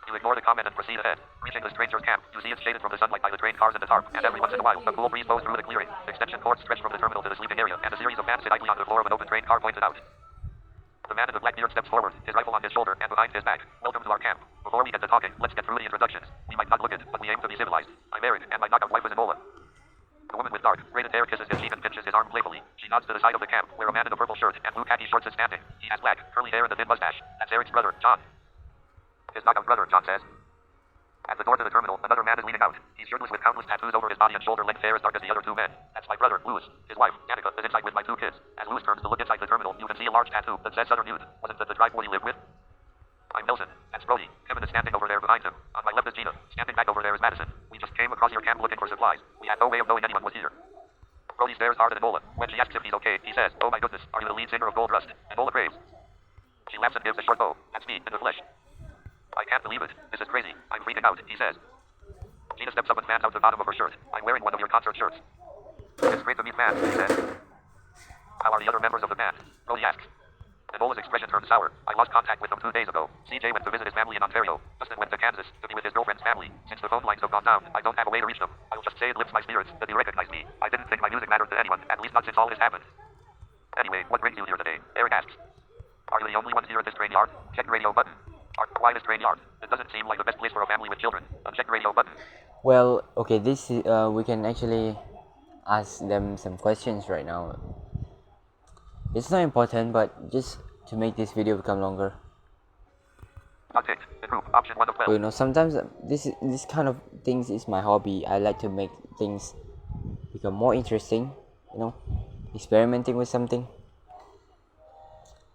You ignore the comment and proceed ahead. Reaching the stranger's camp, you see it's shaded from the sunlight by the train cars and the tarp, and every once in a while, a cool breeze blows through the clearing. Extension cords stretch from the terminal to the sleeping area, and a series of fans sit idly on the floor of an open train car pointed out. The man in the black beard steps forward, his rifle on his shoulder and behind his back. Welcome to our camp. Before we get to talking, let's get through the introductions. We might not look it, but we aim to be civilized. I'm married, and my knockout wife is Enola. The woman with dark, braided hair kisses his cheek and pinches his arm playfully. She nods to the side of the camp, where a man in a purple shirt and blue khaki shorts is standing. He has black, curly hair and a thin mustache. That's Eric's brother, John. His knockout brother, John says. At the door to the terminal, another man is leaning bleeding out. He's shirtless with countless tattoos over his body and shoulder length hair as dark as the other two men. That's my brother, Louis. His wife, Danica, is inside with my two kids. As Louis turns to look inside the terminal, you can see a large tattoo that says Southern Youth. Wasn't that the tribe boy he lived with? I'm Nelson. That's Brody. Kevin is standing over there behind him. On my left is Gina. Standing back over there is Madison. We just came across your camp looking for supplies. We had no way of knowing anyone was here. Brody stares hard at Ebola. When she asks if he's okay, he says, "Oh my goodness, are you the lead singer of Gold Rust?" Ebola prays. She laughs and gives a short bow. That's me, in the flesh. I can't believe it. This is crazy. I'm freaking out, he says. Gina steps up and fans out the bottom of her shirt. I'm wearing one of your concert shirts. It's great to meet fans, he says. How are the other members of the band? Brody asks. Ebola's expression turned sour. I lost contact with them 2 days ago. CJ went to visit his family in Ontario. Justin went to Kansas to be with his girlfriend's family. Since the phone lines have gone down, I don't have a way to reach them. I'll just say it lifts my spirits that they recognize me. I didn't think my music mattered to anyone, at least not since all this happened. Anyway, what brings you here today? Eric asks. Are you the only ones here at this train yard? Check radio button. Why this train yard? It doesn't seem like the best place for a family with children. Uncheck radio button. Well, okay, this is, we can actually ask them some questions right now. It's not important, but just to make this video become longer. Not ticked. Improve. Option 1 of 12. You know, sometimes this kind of things is my hobby. I like to make things become more interesting. You know, experimenting with something,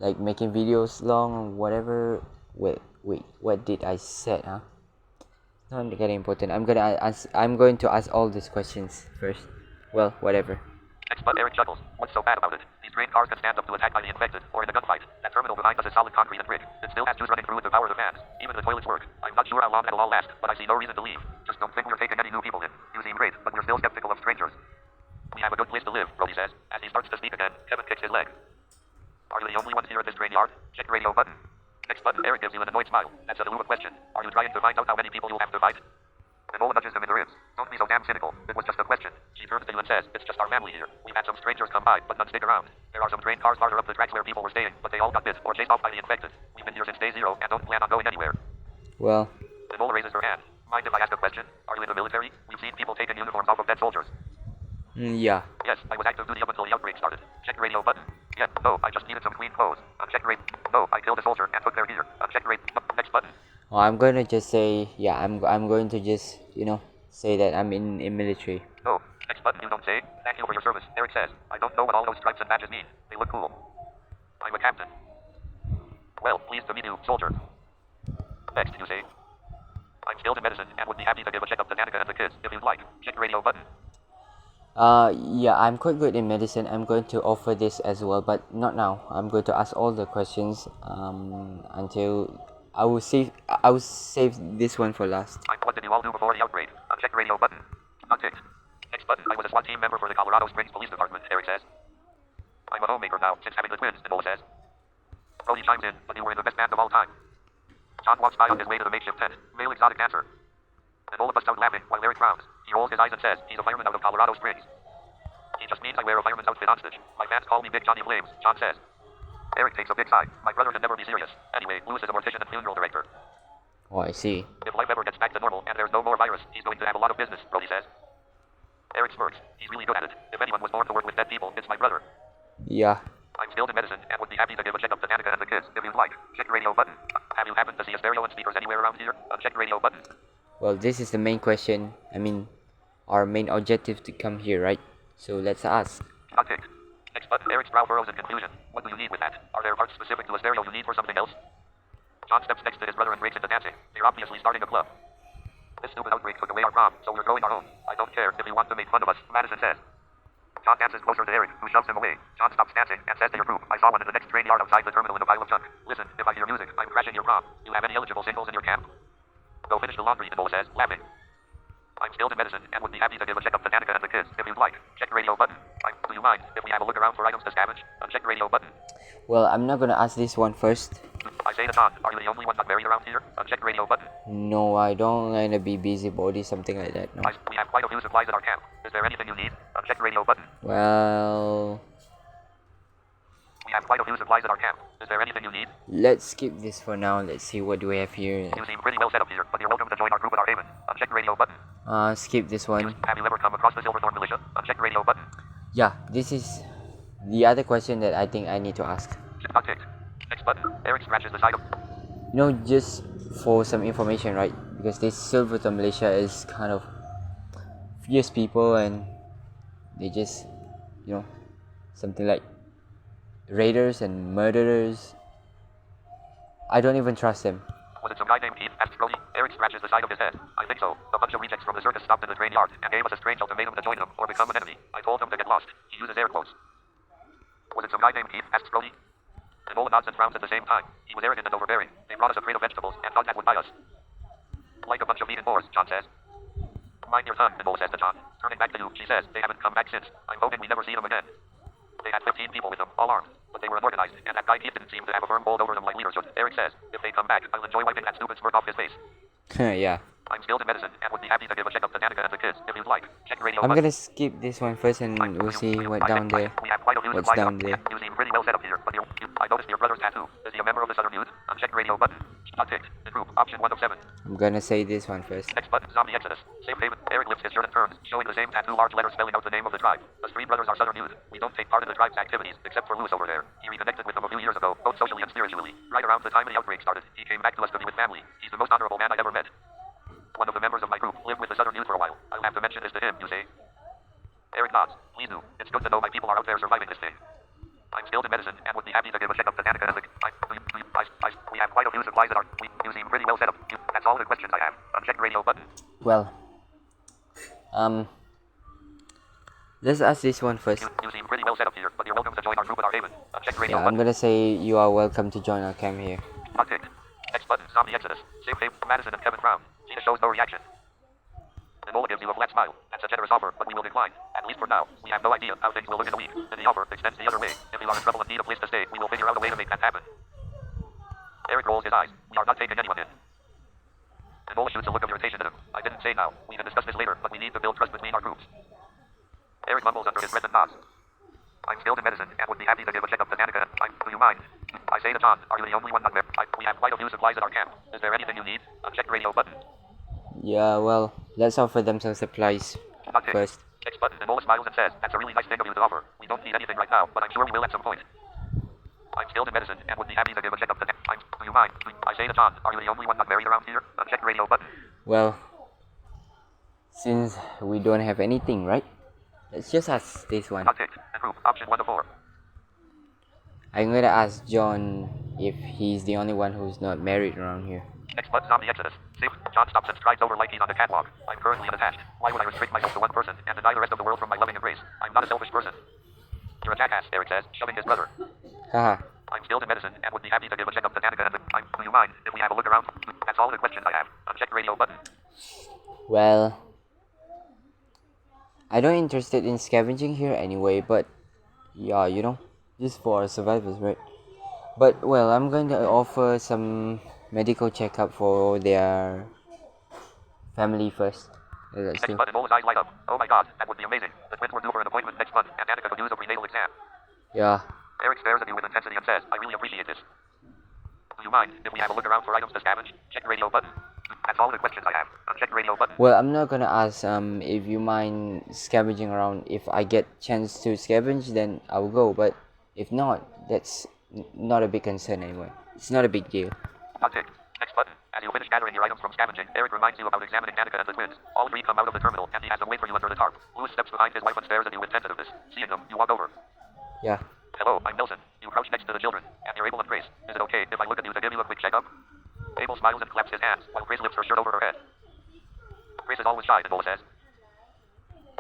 like making videos long or whatever. Wait, what did I say? Huh? Not getting important. I'm going to ask all these questions first. Well, whatever. Next, but Eric chuckles. What's so bad about it? These train cars can stand up to attack by the infected, or in a gunfight. That terminal behind us is solid concrete and brick. It still has juice running through it to power the fans. Even the toilets work. I'm not sure how long that'll all last, but I see no reason to leave. Just don't think we're taking any new people in. You seem great, but we're still skeptical of strangers. We have a good place to live, Brody says. As he starts to speak again, Kevin kicks his leg. Are you the only ones here at this train yard? Check radio button. Next button, Eric gives you an annoyed smile. That's a Lua question. Are you trying to find out how many people you'll have to fight? Ebola nudges him in the ribs. Don't be so damn cynical. It was just a question. She turns to you and says, it's just our family here. We've had some strangers come by, but none stick around. There are some train cars farther up the tracks where people were staying, but they all got bit or chased off by the infected. We've been here since day 0 and don't plan on going anywhere. Well, Ebola raises her hand. Mind if I ask a question? Are you in the military? We've seen people taking uniforms off of dead soldiers. yeah. Yes, I was active duty up until the outbreak started. Check radio button. Yeah, no, I just needed some clean clothes. Uncheck rate. No, I killed a soldier and took their gear. Uncheck rate. Next button. Oh, I'm gonna just say, yeah, I'm going to just, say that I'm in military. No, next button you don't say. Thank you for your service, Eric says. I don't know what all those stripes and badges mean. They look cool. I'm a captain. Well, pleased to meet you, soldier. Next, you say. I'm skilled in medicine and would be happy to give a checkup to Danica and the kids, if you'd like. Check radio button. Yeah, I'm quite good in medicine. I'm going to offer this as well, but not now. I'm going to ask all the questions until I will save this one for last. What did you all do before the outbreak? Uncheck radio button. Unticked. Next button. I was a SWAT team member for the Colorado Springs Police Department, Eric says. I'm a homemaker now, since having the twins, Ebola says. Brody chimes in, but you were in the best band of all time. John walks by on his way to the makeshift tent. Male exotic dancer. Ebola busts out laughing while Eric frowns. He rolls his eyes and says, he's a fireman out of Colorado Springs. He just means I wear a fireman's outfit on stitch. My fans call me Big Johnny Flames, John says. Eric takes a big sigh. My brother can never be serious. Anyway, Louis is a mortician and funeral director. Oh, I see. If life ever gets back to normal and there's no more virus, he's going to have a lot of business, Brody says. Eric smirks. He's really good at it. If anyone was born to work with dead people, it's my brother. Yeah. I'm skilled in medicine and would be happy to give a checkup to Danica and the kids, if you'd like. Check radio button. Have you happened to see a stereo and speakers anywhere around here? Uncheck radio button. Well, this is the main question. I mean, our main objective to come here, right? So let's ask. Unticked. Next button. Eric's brow furrows in confusion. What do you need with that? Are there parts specific to a stereo you need for something else? John steps next to his brother and breaks into dancing. They're obviously starting a club. This stupid outbreak took away our prom, so we're throwing our own. I don't care if you want to make fun of us, Madison says. John dances closer to Eric, who shoves him away. John stops dancing and says to your group, I saw one in the next train yard outside the terminal in a pile of junk. Listen, if I hear music, I'm crashing your prom. You have any eligible singles in your camp? Go finish the laundry, Ebola says, laughing. I'm skilled in medicine and would be happy to give a checkup to Danica and the kids, if you'd like. Check radio button. Do you mind if we have a look around for items to scavenge? Uncheck radio button. Well, I'm not gonna ask this one first. I say to John, are you the only one not married around here? Uncheck radio button. No, I don't wanna be busybody, something like that. No. We have quite a few supplies at our camp. Is there anything you need? Uncheck radio button. Well, we have quite a few supplies at our camp. Is there anything you need? Let's skip this for now. Let's see what do we have here. You seem pretty well set up here, but you're welcome to join our group at our haven. Uncheck radio button. Skip this one. Have you ever come across the Silverthorn militia? Uncheck radio button. Yeah, this is the other question that I think I need to ask. Unticked. Next button. Eric scratches the side of... Just for some information, right? Because this Silverton militia is kind of fierce people, and they just, something like raiders and murderers. I don't even trust them. Was it some guy named Keith? Asked Brody. Eric scratches the side of his head. I think so. A bunch of rejects from the circus stopped in the train yard and gave us a strange ultimatum to join them or become an enemy. I told them to get lost. He uses air quotes. Was it some guy named Keith? Asked Brody. Ebola nods and frowns at the same time. He was arrogant and overbearing. They brought us a crate of vegetables and thought that would buy us. Like a bunch of vegan boars, John says. Mind your tongue, Ebola says to John. Turning back to you, she says. They haven't come back since. I'm hoping we never see them again. They had 15 people with them, all armed. But they were unorganized, and that guy Keith didn't seem to have a firm hold over them like leaders should. Eric says, if they come back, I'll enjoy wiping that stupid smirk off his face. Yeah. I'm skilled in medicine and would be happy to give a checkup to Danica and the kids, if you'd like. Check radio. I'm gonna skip this one first, and we'll see what down there. We have quite a few What's supplies down there? You seem pretty well set up here, but I noticed your brother's tattoo. Is he a member of the Southern Youth? Uncheck radio button. Not ticked. In group. Option 1 of 7. I'm gonna say this one first. Next button. Zombie Exodus. Safe haven. Eric lifts his shirt and turns, showing the same tattoo large letters spelling out the name of the tribe. The three brothers are Southern Youth. We don't take part in the tribe's activities, except for Lewis over there. He reconnected with them a few years ago, both socially and spiritually. Right around the time the outbreak started, he came back to us to be with family. He's the most honorable man I ever met. One of the members of my group lived with the Southern Youth for a while. I'll have to mention this to him, you say? Eric nods. Please do. It's good to know my people are out there surviving this day. I'm skilled in medicine and would be happy to give a checkup to Danica and the... We have quite a few supplies that are... You seem pretty well set up. That's all the questions I have. Uncheck radio button. Well, let's ask this one first. You seem pretty well set up here, but you're welcome to join our group at our haven. Uncheck radio Yeah, button. I'm gonna say you are welcome to join our camp here. Not ticked. Next button. Zombie Exodus. Safe haven. Madison and Kevin Brown. See the show's no reaction. Ebola gives you a flat smile. That's a generous offer, but we will decline. At least for now. We have no idea how things will look in a week. And the offer extends the other way. If you are in trouble and need a place to stay, we will figure out a way to make that happen. Eric rolls his eyes. We are not taking anyone in. Ebola shoots a look of irritation at him. I didn't say now. We can discuss this later, but we need to build trust between our groups. Eric mumbles under his breath and nods. I'm skilled in medicine and would be happy to give a checkup to Danica. Do you mind? I say to John, are you the only one not there? We have quite a few supplies at our camp. Is there anything you need? Uncheck radio button. Yeah, well, let's offer them some supplies first. Next button. Ebola smiles and says, that's a really nice thing of you to offer. We don't need anything right now, but I'm sure we will at some point. I'm skilled in medicine and would be happy to give a checkup to Danica. Do you mind? I say to John, are you the only one not married around here? Uncheck radio button. Well, since we don't have anything, right? Let's just ask this one. Not ticked. Group. Option 1 of 4. I'm gonna ask John if he's the only one who's not married around here. Next button. Zombie Exodus. Safe. John stops and strides over like he's on the catwalk. I'm currently unattached. Why would I restrict myself to one person and deny the rest of the world from my loving embrace? I'm not a selfish person. You're a jackass, Eric says, shoving his brother. Haha. I'm skilled in medicine and would be happy to give a checkup to Danica and the... Do you mind if we have a look around? That's all the questions I have. Uncheck radio button. Well, I don't interested in scavenging here anyway, but yeah, just for survivors, right? But well, I'm going to offer some medical checkup for their family first. Let's Next do. button. Bola's eyes light up. Oh my god, that would be amazing. The twins were due for an appointment next month, and Danica could use a prenatal exam. Yeah. Eric stares at you with intensity and says, I really appreciate this. Do you mind if we have a look around for items to scavenge? Check radio button. That's all the questions I have. Uncheck radio button. Well, I'm not gonna ask if you mind scavenging around. If I get chance to scavenge, then I will go. But if not, that's not a big concern anyway. It's not a big deal. Not ticked. Next button. As you finish gathering your items from scavenging, Eric reminds you about examining Danica and the twins. All three come out of the terminal, and he has them wait for you under the tarp. Lewis steps behind his wife and stares at you with tentativeness. Seeing them, you walk over. Yeah. Hello, I'm Nelson. You crouch next to the children, and you're Abel and Grace. Is it okay if I look at you to give you a quick checkup? Abel smiles and claps his hands, while Grace lifts her shirt over her head. Grace is always shy, Ebola says.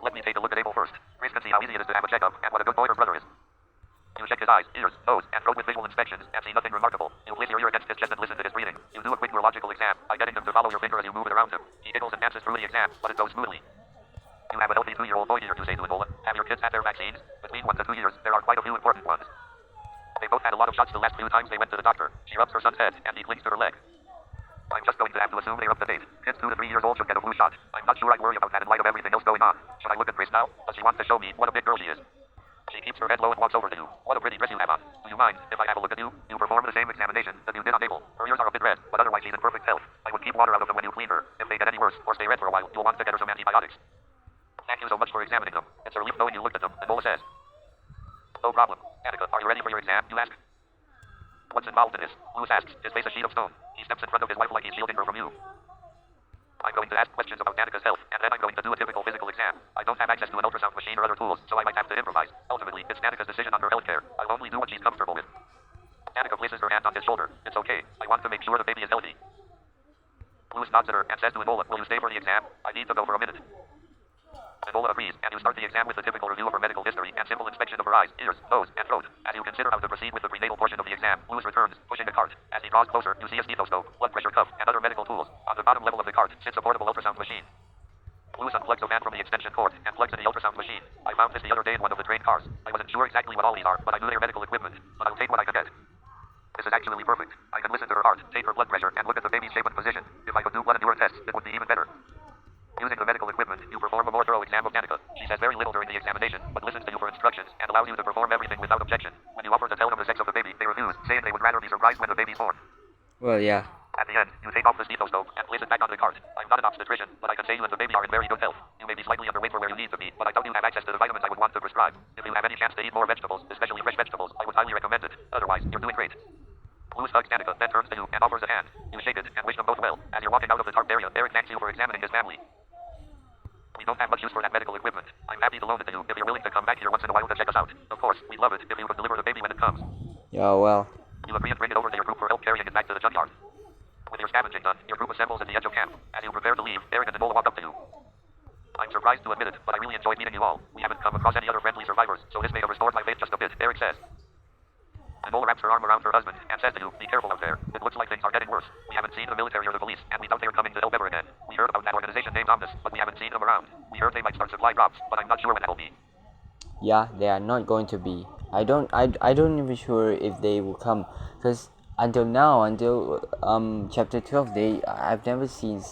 Let me take a look at Abel first. Grace can see how easy it is to have a checkup, and what a good boy her brother is. You check his eyes, ears, nose, and throat with visual inspections, and see nothing remarkable. You place your ear against his chest and listen to his breathing. You do a quick neurological exam by getting him to follow your finger as you move it around him. He giggles and dances through the exam, but it goes smoothly. You have a healthy 2-year-old boy here, you say to Ebola. Have your kids had their vaccines? Between 1 to 2 years, there are quite a few important ones. They both had a lot of shots the last few times they went to the doctor. She rubs her son's head, and he clings to her leg. I'm just going to have to assume they're up to date. Kids 2 to 3 years old should get a flu shot. I'm not sure I'd worry about that in light of everything else going on. Should I look at Grace now? Does she want to show me what a big girl she is? She keeps her head low and walks over to you. What a pretty dress you have on. Do you mind if I have a look at you? You perform the same examination that you did on Abel. Her ears are a bit red, but otherwise she's in perfect health. I would keep water out of them when you clean her. If they get any worse or stay red for a while, you'll want to get her some antibiotics. Thank you so much for examining them. It's a relief knowing you looked at them, Ebola says. No problem. Danica, are you ready for your exam, you ask? What's involved in this? Lewis asks, his face a sheet of stone. He steps in front of his wife like he's shielding her from you. I'm going to ask questions about Danica's health, and then I'm going to do a typical physical exam. I don't have access to an ultrasound machine or other tools, so I might have to improvise. Ultimately, it's Danica's decision on her health care. I'll only do what she's comfortable with. Danica places her hand on his shoulder. It's okay. I want to make sure the baby is healthy. Lewis nods at her and says to Enola, will you stay for the exam? I need to go for a minute. Enola agrees, and you start the exam with a typical review of her medical history and simple inspection of her eyes, ears, nose, and throat. As you consider how to proceed with the prenatal portion of the exam, Lewis returns, pushing a cart. As he draws closer, you see a stethoscope, blood pressure cuff, and other medical tools. On the bottom level of the cart sits a portable ultrasound machine. Lewis unplugs a fan from the extension cord and plugs in the ultrasound machine. I found this the other day in one of the train cars. I wasn't sure exactly what all these are, but I knew they were medical equipment. But I'll take what I could get. This is actually perfect. I can listen to her heart, take her blood pressure, and look at the baby's shape and position. If I could do blood and urine tests, it would be even better. Using the medical equipment, you perform a more thorough exam of Danica. She says very little during the examination, but listens to you for instructions and allows you to perform everything without objection. When you offer to tell them the sex of the baby, they refuse, saying they would rather be surprised when the baby's born. Well, yeah. At the end, you take off the stethoscope and place it back on the cart. I'm not an obstetrician, but I can say you and the baby are in very good health. You may be slightly underweight for where you need to be, but I doubt you have access to the vitamins I would want to prescribe. If you have any chance to eat more vegetables, especially fresh vegetables, I would highly recommend it. Otherwise, you're doing great. Lewis hugs Danica, then turns to you and offers a hand. You shake it and wish them both well. As you're walking out of the tarp area, Eric thanks you for examining his family. We don't have much use for that medical equipment. I'm happy to loan it to you if you're willing to come back here once in a while to check us out. Of course, we'd love it if you could deliver the baby when it comes. Yeah, well. You agree and bring it over to your group for help carrying it back to the junkyard. With your scavenging done, your group assembles at the edge of camp. As you prepare to leave, Eric and Enola walk up to you. I'm surprised to admit it, but I really enjoyed meeting you all. We haven't come across any other friendly survivors, so this may have restored my faith just a bit, Eric says. Enola wraps her arm around her husband and says to you, be careful out there. It looks like things are getting worse. We haven't seen the military or the police, and we doubt they are coming to help ever again. We heard about that organization named Omnis, but we haven't seen them around. We heard they might start supply drops, but I'm not sure when that will be. Yeah, they are not going to be. I don't even sure if they will come, because until now, until chapter 12, I've never seen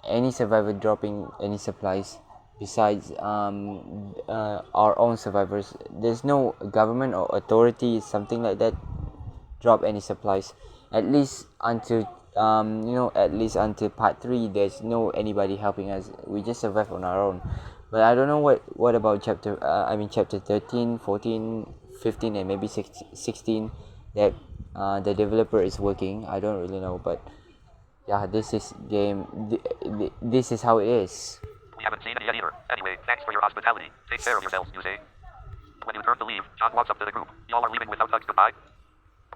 any survivor dropping any supplies besides our own survivors. There's no government or authority, something like that, drop any supplies. At least until part 3, there's no anybody helping us. We just survive on our own. But I don't know what about chapter 13, 14, 15, and maybe 16 that the developer is working. I don't really know, but yeah, this is this is how it is. We haven't seen it yet either. Anyway, thanks for your hospitality. Take care of yourselves, you say. When you turn to leave, John walks up to the group. Y'all are leaving without hugs goodbye?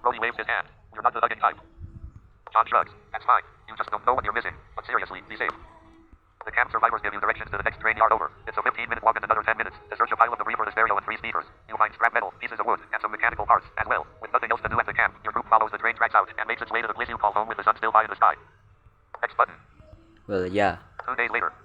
Brody waves his hand. You're not the hugging type. John shrugs. That's fine. You just don't know what you're missing. But seriously, be safe. The camp survivors give you directions to the next train yard over. It's a 15-minute walk and another 10 minutes to search a pile of debris for the stereo and 3 speakers. You'll find scrap metal, pieces of wood, and some mechanical parts as well. With nothing else to do at the camp, your group follows the train tracks out and makes its way to the place you call home with the sun still high in the sky. Next button. Well, yeah. 2 days later.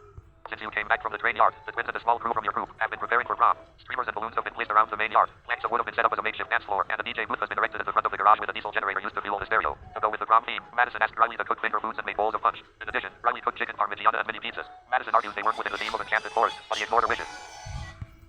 Since you came back from the train yard, the twins and a small crew from your group have been preparing for prom. Streamers and balloons have been placed around the main yard. Planks of wood have been set up as a makeshift dance floor, and the DJ booth has been erected at the front of the garage with a diesel generator used to fuel the stereo. To go with the prom theme, Madison asked Riley to cook finger foods and make bowls of punch. In addition, Riley cooked chicken parmigiana and mini pizzas. Madison argues they weren't within the theme of Enchanted Forest, but he ignored her wishes.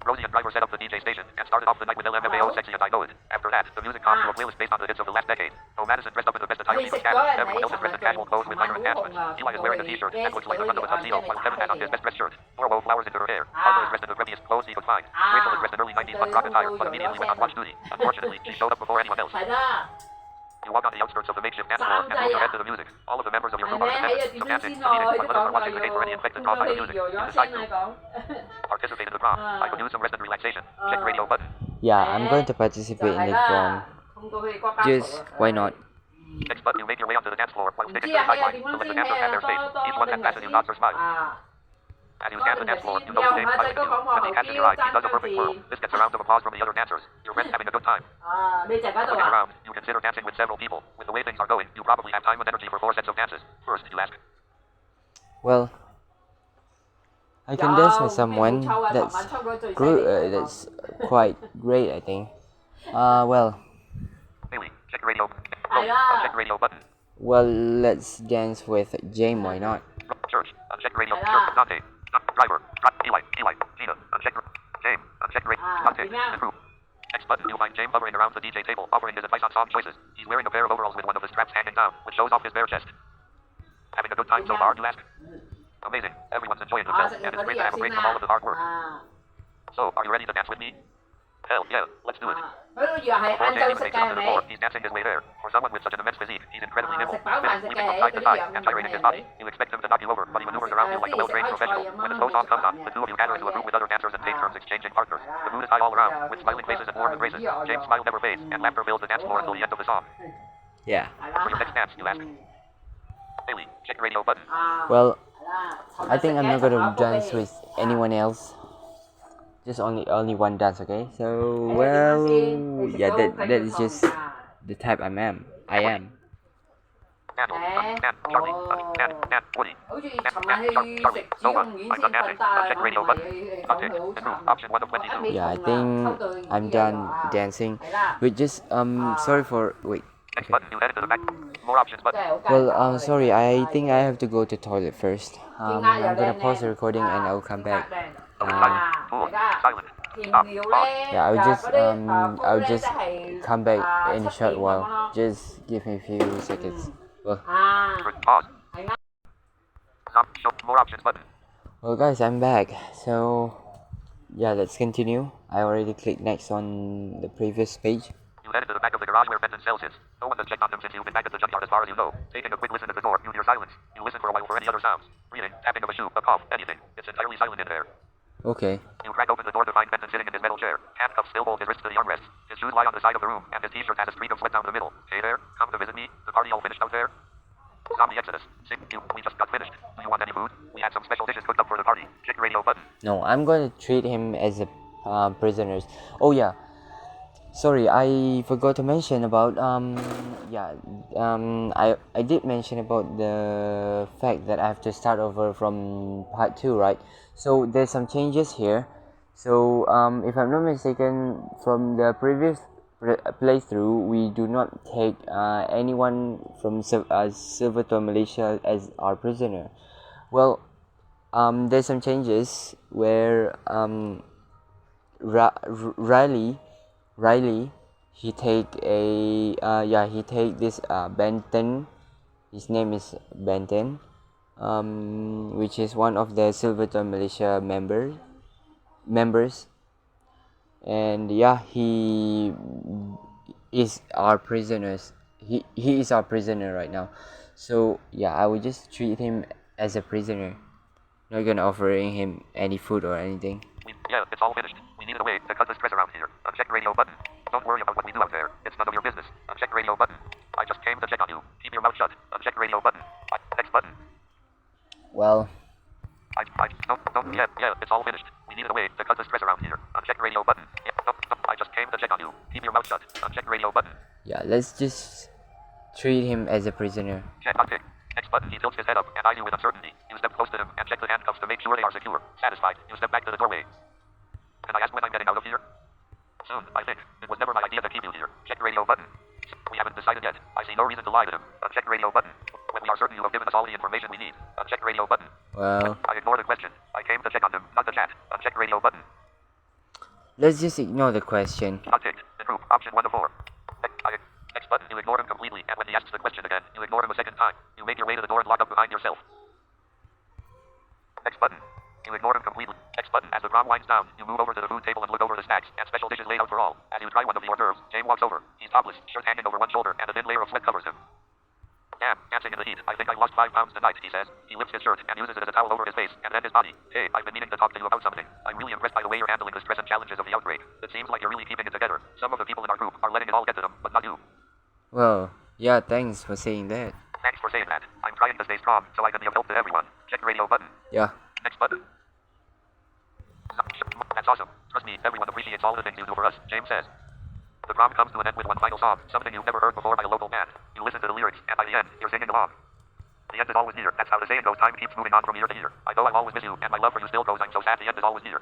Rosie and Driver set up the DJ station and started off the night with LMFAO Sexy As I Know It. After that, the music calmed to a playlist based on the hits of the last decade. Though Madison dressed up in the best attire she could stand, everyone else is dressed in casual clothes with minor enhancements. Eli is wearing a t-shirt that looks like the front of a tuxedo, while Kevin has on his best dressed shirt. Nora wove flowers into her hair. Arthur is dressed in the grubbiest clothes he could find. Rachel is dressed in early 90s punk rock attire, but immediately went on watch duty. Unfortunately, she showed up before anyone else. You walk on the outskirts of the makeshift dance floor and move your head to the music. All of the members of your group are in attendance. Some dancing, some eating, while others are watching the gate for any infected caused by the music. You decide to participate in the prom. I could use some rest and relaxation. Check radio button. Yeah, I'm going to participate in the prom. Just why not? Next button, you make your way onto the dance floor while sticking to the sideline to let the dancers have their space. Each one that passes you nods or smiles. As you scan the dance floor, you know his name typed into you. When he catches your eye, he does a perfect twirl. This gets a round of applause from the other dancers. Your friends having a good time. Looking around, you consider dancing with several people. With the way things are going, you probably have time and energy for 4 sets of dances. First, you ask. Well, I can dance with someone that's quite great, I think. Well. Haley, check radio. Check radio button. Well, let's dance with James. Why not? Church, uncheck radio. Dante, Driver, Eli, Gina, uncheck James, uncheck radio. Dante, improve. Next button, you'll find James hovering around the DJ table, offering his advice on song choices. He's wearing a pair of overalls with one of the straps hanging down, which shows off his bare chest. Having a good time so far, you ask? Amazing. Everyone's enjoying themselves, and it's great to have a break from all of the hard work. So, are you ready to dance with me? Hell yeah, let's do it. Bây giờ hay Before ăn Jamie cơm even makes it sake up to the này. floor, he's dancing his way there. For someone with such an immense physique, he's incredibly nimble. Sạch báo Spinning, bạn leaping from sake side to cái side, giờ and gyrating his body. You expect him to knock you over, but he maneuvers around you like a well-trained professional. When the slow song comes on, the two of you gather into a room with other dancers and take turns exchanging partners. The mood is high all around, with smiling faces and warm embraces. James' smile never fades, and laughter fills the dance floor until the end of the song. Yeah. For your next dance, you ask. Haley, check your radio button. Well, I think I'm not gonna dance with anyone else. Just only one dance, okay? So well, yeah, that is just the type I am. Daniel, Charlie, Woody, Charlie, Nova, I'm done dancing. Check radio button. Contact, improve, option 1 of 22. Yeah, I think I'm done dancing. Wait, just sorry for wait. Next button, you headed to the back. More options button. Well, sorry, I think I have to go to toilet first. I'm gonna pause the recording and I'll come back. Silent. Stop. Pause. Yeah, I'll just come back in a short while. Just give me a few seconds. Well, Pause. Stop. Show more options button. well, guys, I'm back. So, yeah, let's continue. I already clicked next on the previous page. You headed to the back of the garage where Benton sells his. No one has checked on him since you've been back at the junkyard as far as you know. Taking a quick listen at the door, you hear silence. You listen for a while for any other sounds. Breathing, tapping of a shoe, a cough, anything. It's entirely silent in there. Okay. You crack open the door to find Benton sitting in his metal chair. Handcuffs still hold his wrists to the armrests. His shoes lie on the side of the room, and his t-shirt has a streak of sweat down the middle. Hey there, come to visit me? The party all finished out there? Zombie Exodus. We just got finished. Do you want any food? We had some special dishes cooked up for the party. Check your radio button. No, I'm going to treat him as a prisoners. Oh yeah. Sorry, I forgot to mention about I did mention about the fact that I have to start over from part 2, right? So there's some changes here. So if I'm not mistaken, from the previous playthrough, we do not take anyone from Silverton, Malaysia as our prisoner. Well, there's some changes where Riley, he take this Benton. His name is Benton, which is one of the Silverton Malaysia members, and yeah, he is our prisoners. He is our prisoner right now. So yeah, I will just treat him as a prisoner. Not gonna offering him any food or anything. Yeah, it's all finished. We needed a way to cut the stress around here. Uncheck radio button. Don't worry about what we do out there. It's none of your business. Uncheck radio button. I just came to check on you. Keep your mouth shut. Uncheck radio button. Next button. Well, yeah, it's all finished. We needed a way to cut the stress around here. Uncheck radio button. Yeah, I just came to check on you. Keep your mouth shut. Uncheck radio button. yeah, let's just treat him as a prisoner. Check untick. Next button. He tilts his head up and eyes you with uncertainty. You step close to him and check the handcuffs to make sure they are secure. Satisfied, you step back to the doorway. Can I ask when I'm getting out of here? Soon, I think. It was never my idea to keep you here. Check radio button. We haven't decided yet. I see no reason to lie to him. Uncheck radio button. When we are certain you have given us all the information we need. Uncheck radio button. Well, I ignore the question. I came to check on him, not to chat. Uncheck radio button. let's just ignore the question. Unticked. Improve. Option 1 of 4. Next button. You ignore him completely, and when he asks the question again, you ignore him a second time. You make your way to the door and lock up behind yourself. Next button. You ignore him completely. Next button. As the prom winds down, you move over to the food table and look over the snacks and special dishes laid out for all. As you try one of the hors d'oeuvres, James walks over. He's topless, shirt hanging over one shoulder, and a thin layer of sweat covers him. Damn, dancing in the heat. I think I lost 5 pounds tonight, he says. He lifts his shirt and uses it as a towel over his face, and then his body. Hey, I've been meaning to talk to you about something. I'm really impressed by the way you're handling the stress and challenges of the outbreak. It seems like you're really keeping it together. Some of the people in our group are letting it all get to them, but not you. Well, yeah, thanks for saying that. Thanks for saying that. I'm trying to stay strong so I can be of help to everyone. Check radio button. Yeah. Next button. That's awesome. Trust me, everyone appreciates all the things you do for us, James says. The prom comes to an end with one final song, something you've never heard before by a local band. You listen to the lyrics, and by the end, you're singing along. The end is always near. That's how the saying goes. Time keeps moving on from year to year. I know I'll always miss you, and my love for you still grows. I'm so sad the end is always near.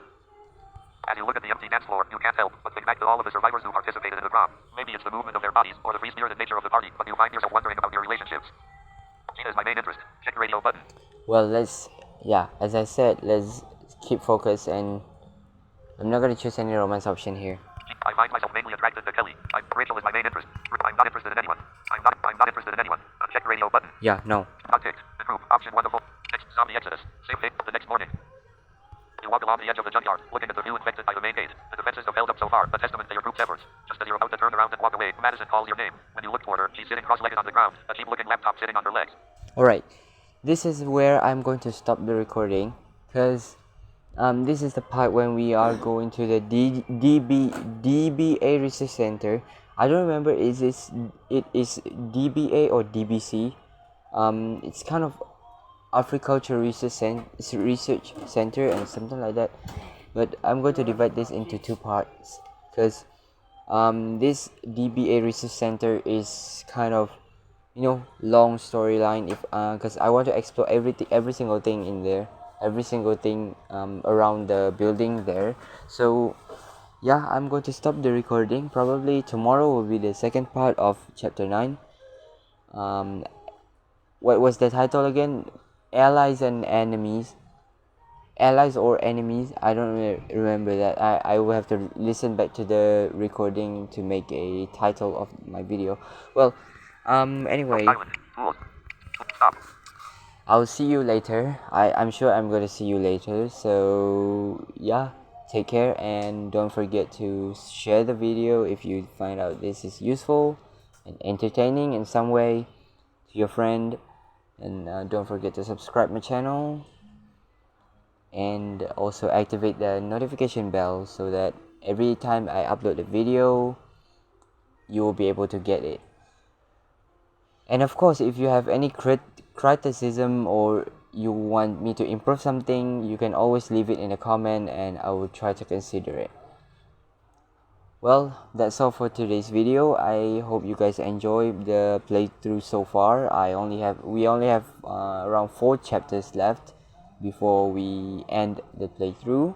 As you look at the empty dance floor, you can't help but think back to all of the survivors who participated in the prom. Maybe it's the movement of their bodies, or the free-spirited nature of the party, but you find yourself wondering about your relationships. Gina is my main interest. Check radio button. Well, as I said, let's keep focused, and I'm not gonna choose any romance option here. I find myself mainly attracted to Kelly. Rachel is my main interest. I'm not interested in anyone. I'm not interested in anyone. Uncheck radio button. Yeah, no. Unticked. Improve. Option 1 of 4. Next zombie exodus. Same fate the next morning. You walk along the edge of the junkyard, looking at the view infected by the main gate. The defenses have held up so far. car, a testament to your group's efforts. Just as you're about to turn around and walk away, Madison calls your name. When you look toward her, she's sitting cross-legged on the ground, a cheap-looking laptop sitting on her legs. Alright, this is where I'm going to stop the recording, because this is the part when we are going to the DBA Research Center. I don't remember it is DBA or DBC. It's kind of Agriculture Research Center and something like that. But I'm going to divide this into two parts, because this DBA Research Center is kind of, long storyline. If because I want to explore every single thing in there, every single thing around the building there. So yeah, I'm going to stop the recording. Probably tomorrow will be the second part of chapter 9. What was the title again? Allies and Enemies. Allies or Enemies, I don't remember that. I will have to listen back to the recording to make a title of my video. Well, anyway, Silent. Tools. Stop. I'll see you later. I'm sure I'm gonna see you later. So yeah, take care, and don't forget to share the video if you find out this is useful and entertaining in some way to your friend. And don't forget to subscribe my channel, and also activate the notification bell so that every time I upload a video, you will be able to get it. And of course, if you have any criticism or you want me to improve something, you can always leave it in a comment and I will try to consider it. Well, that's all for today's video. I hope you guys enjoyed the playthrough so far. We only have around 4 chapters left before we end the playthrough.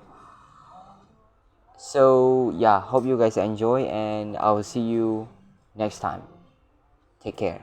So yeah, hope you guys enjoy, and I will see you next time. Take care.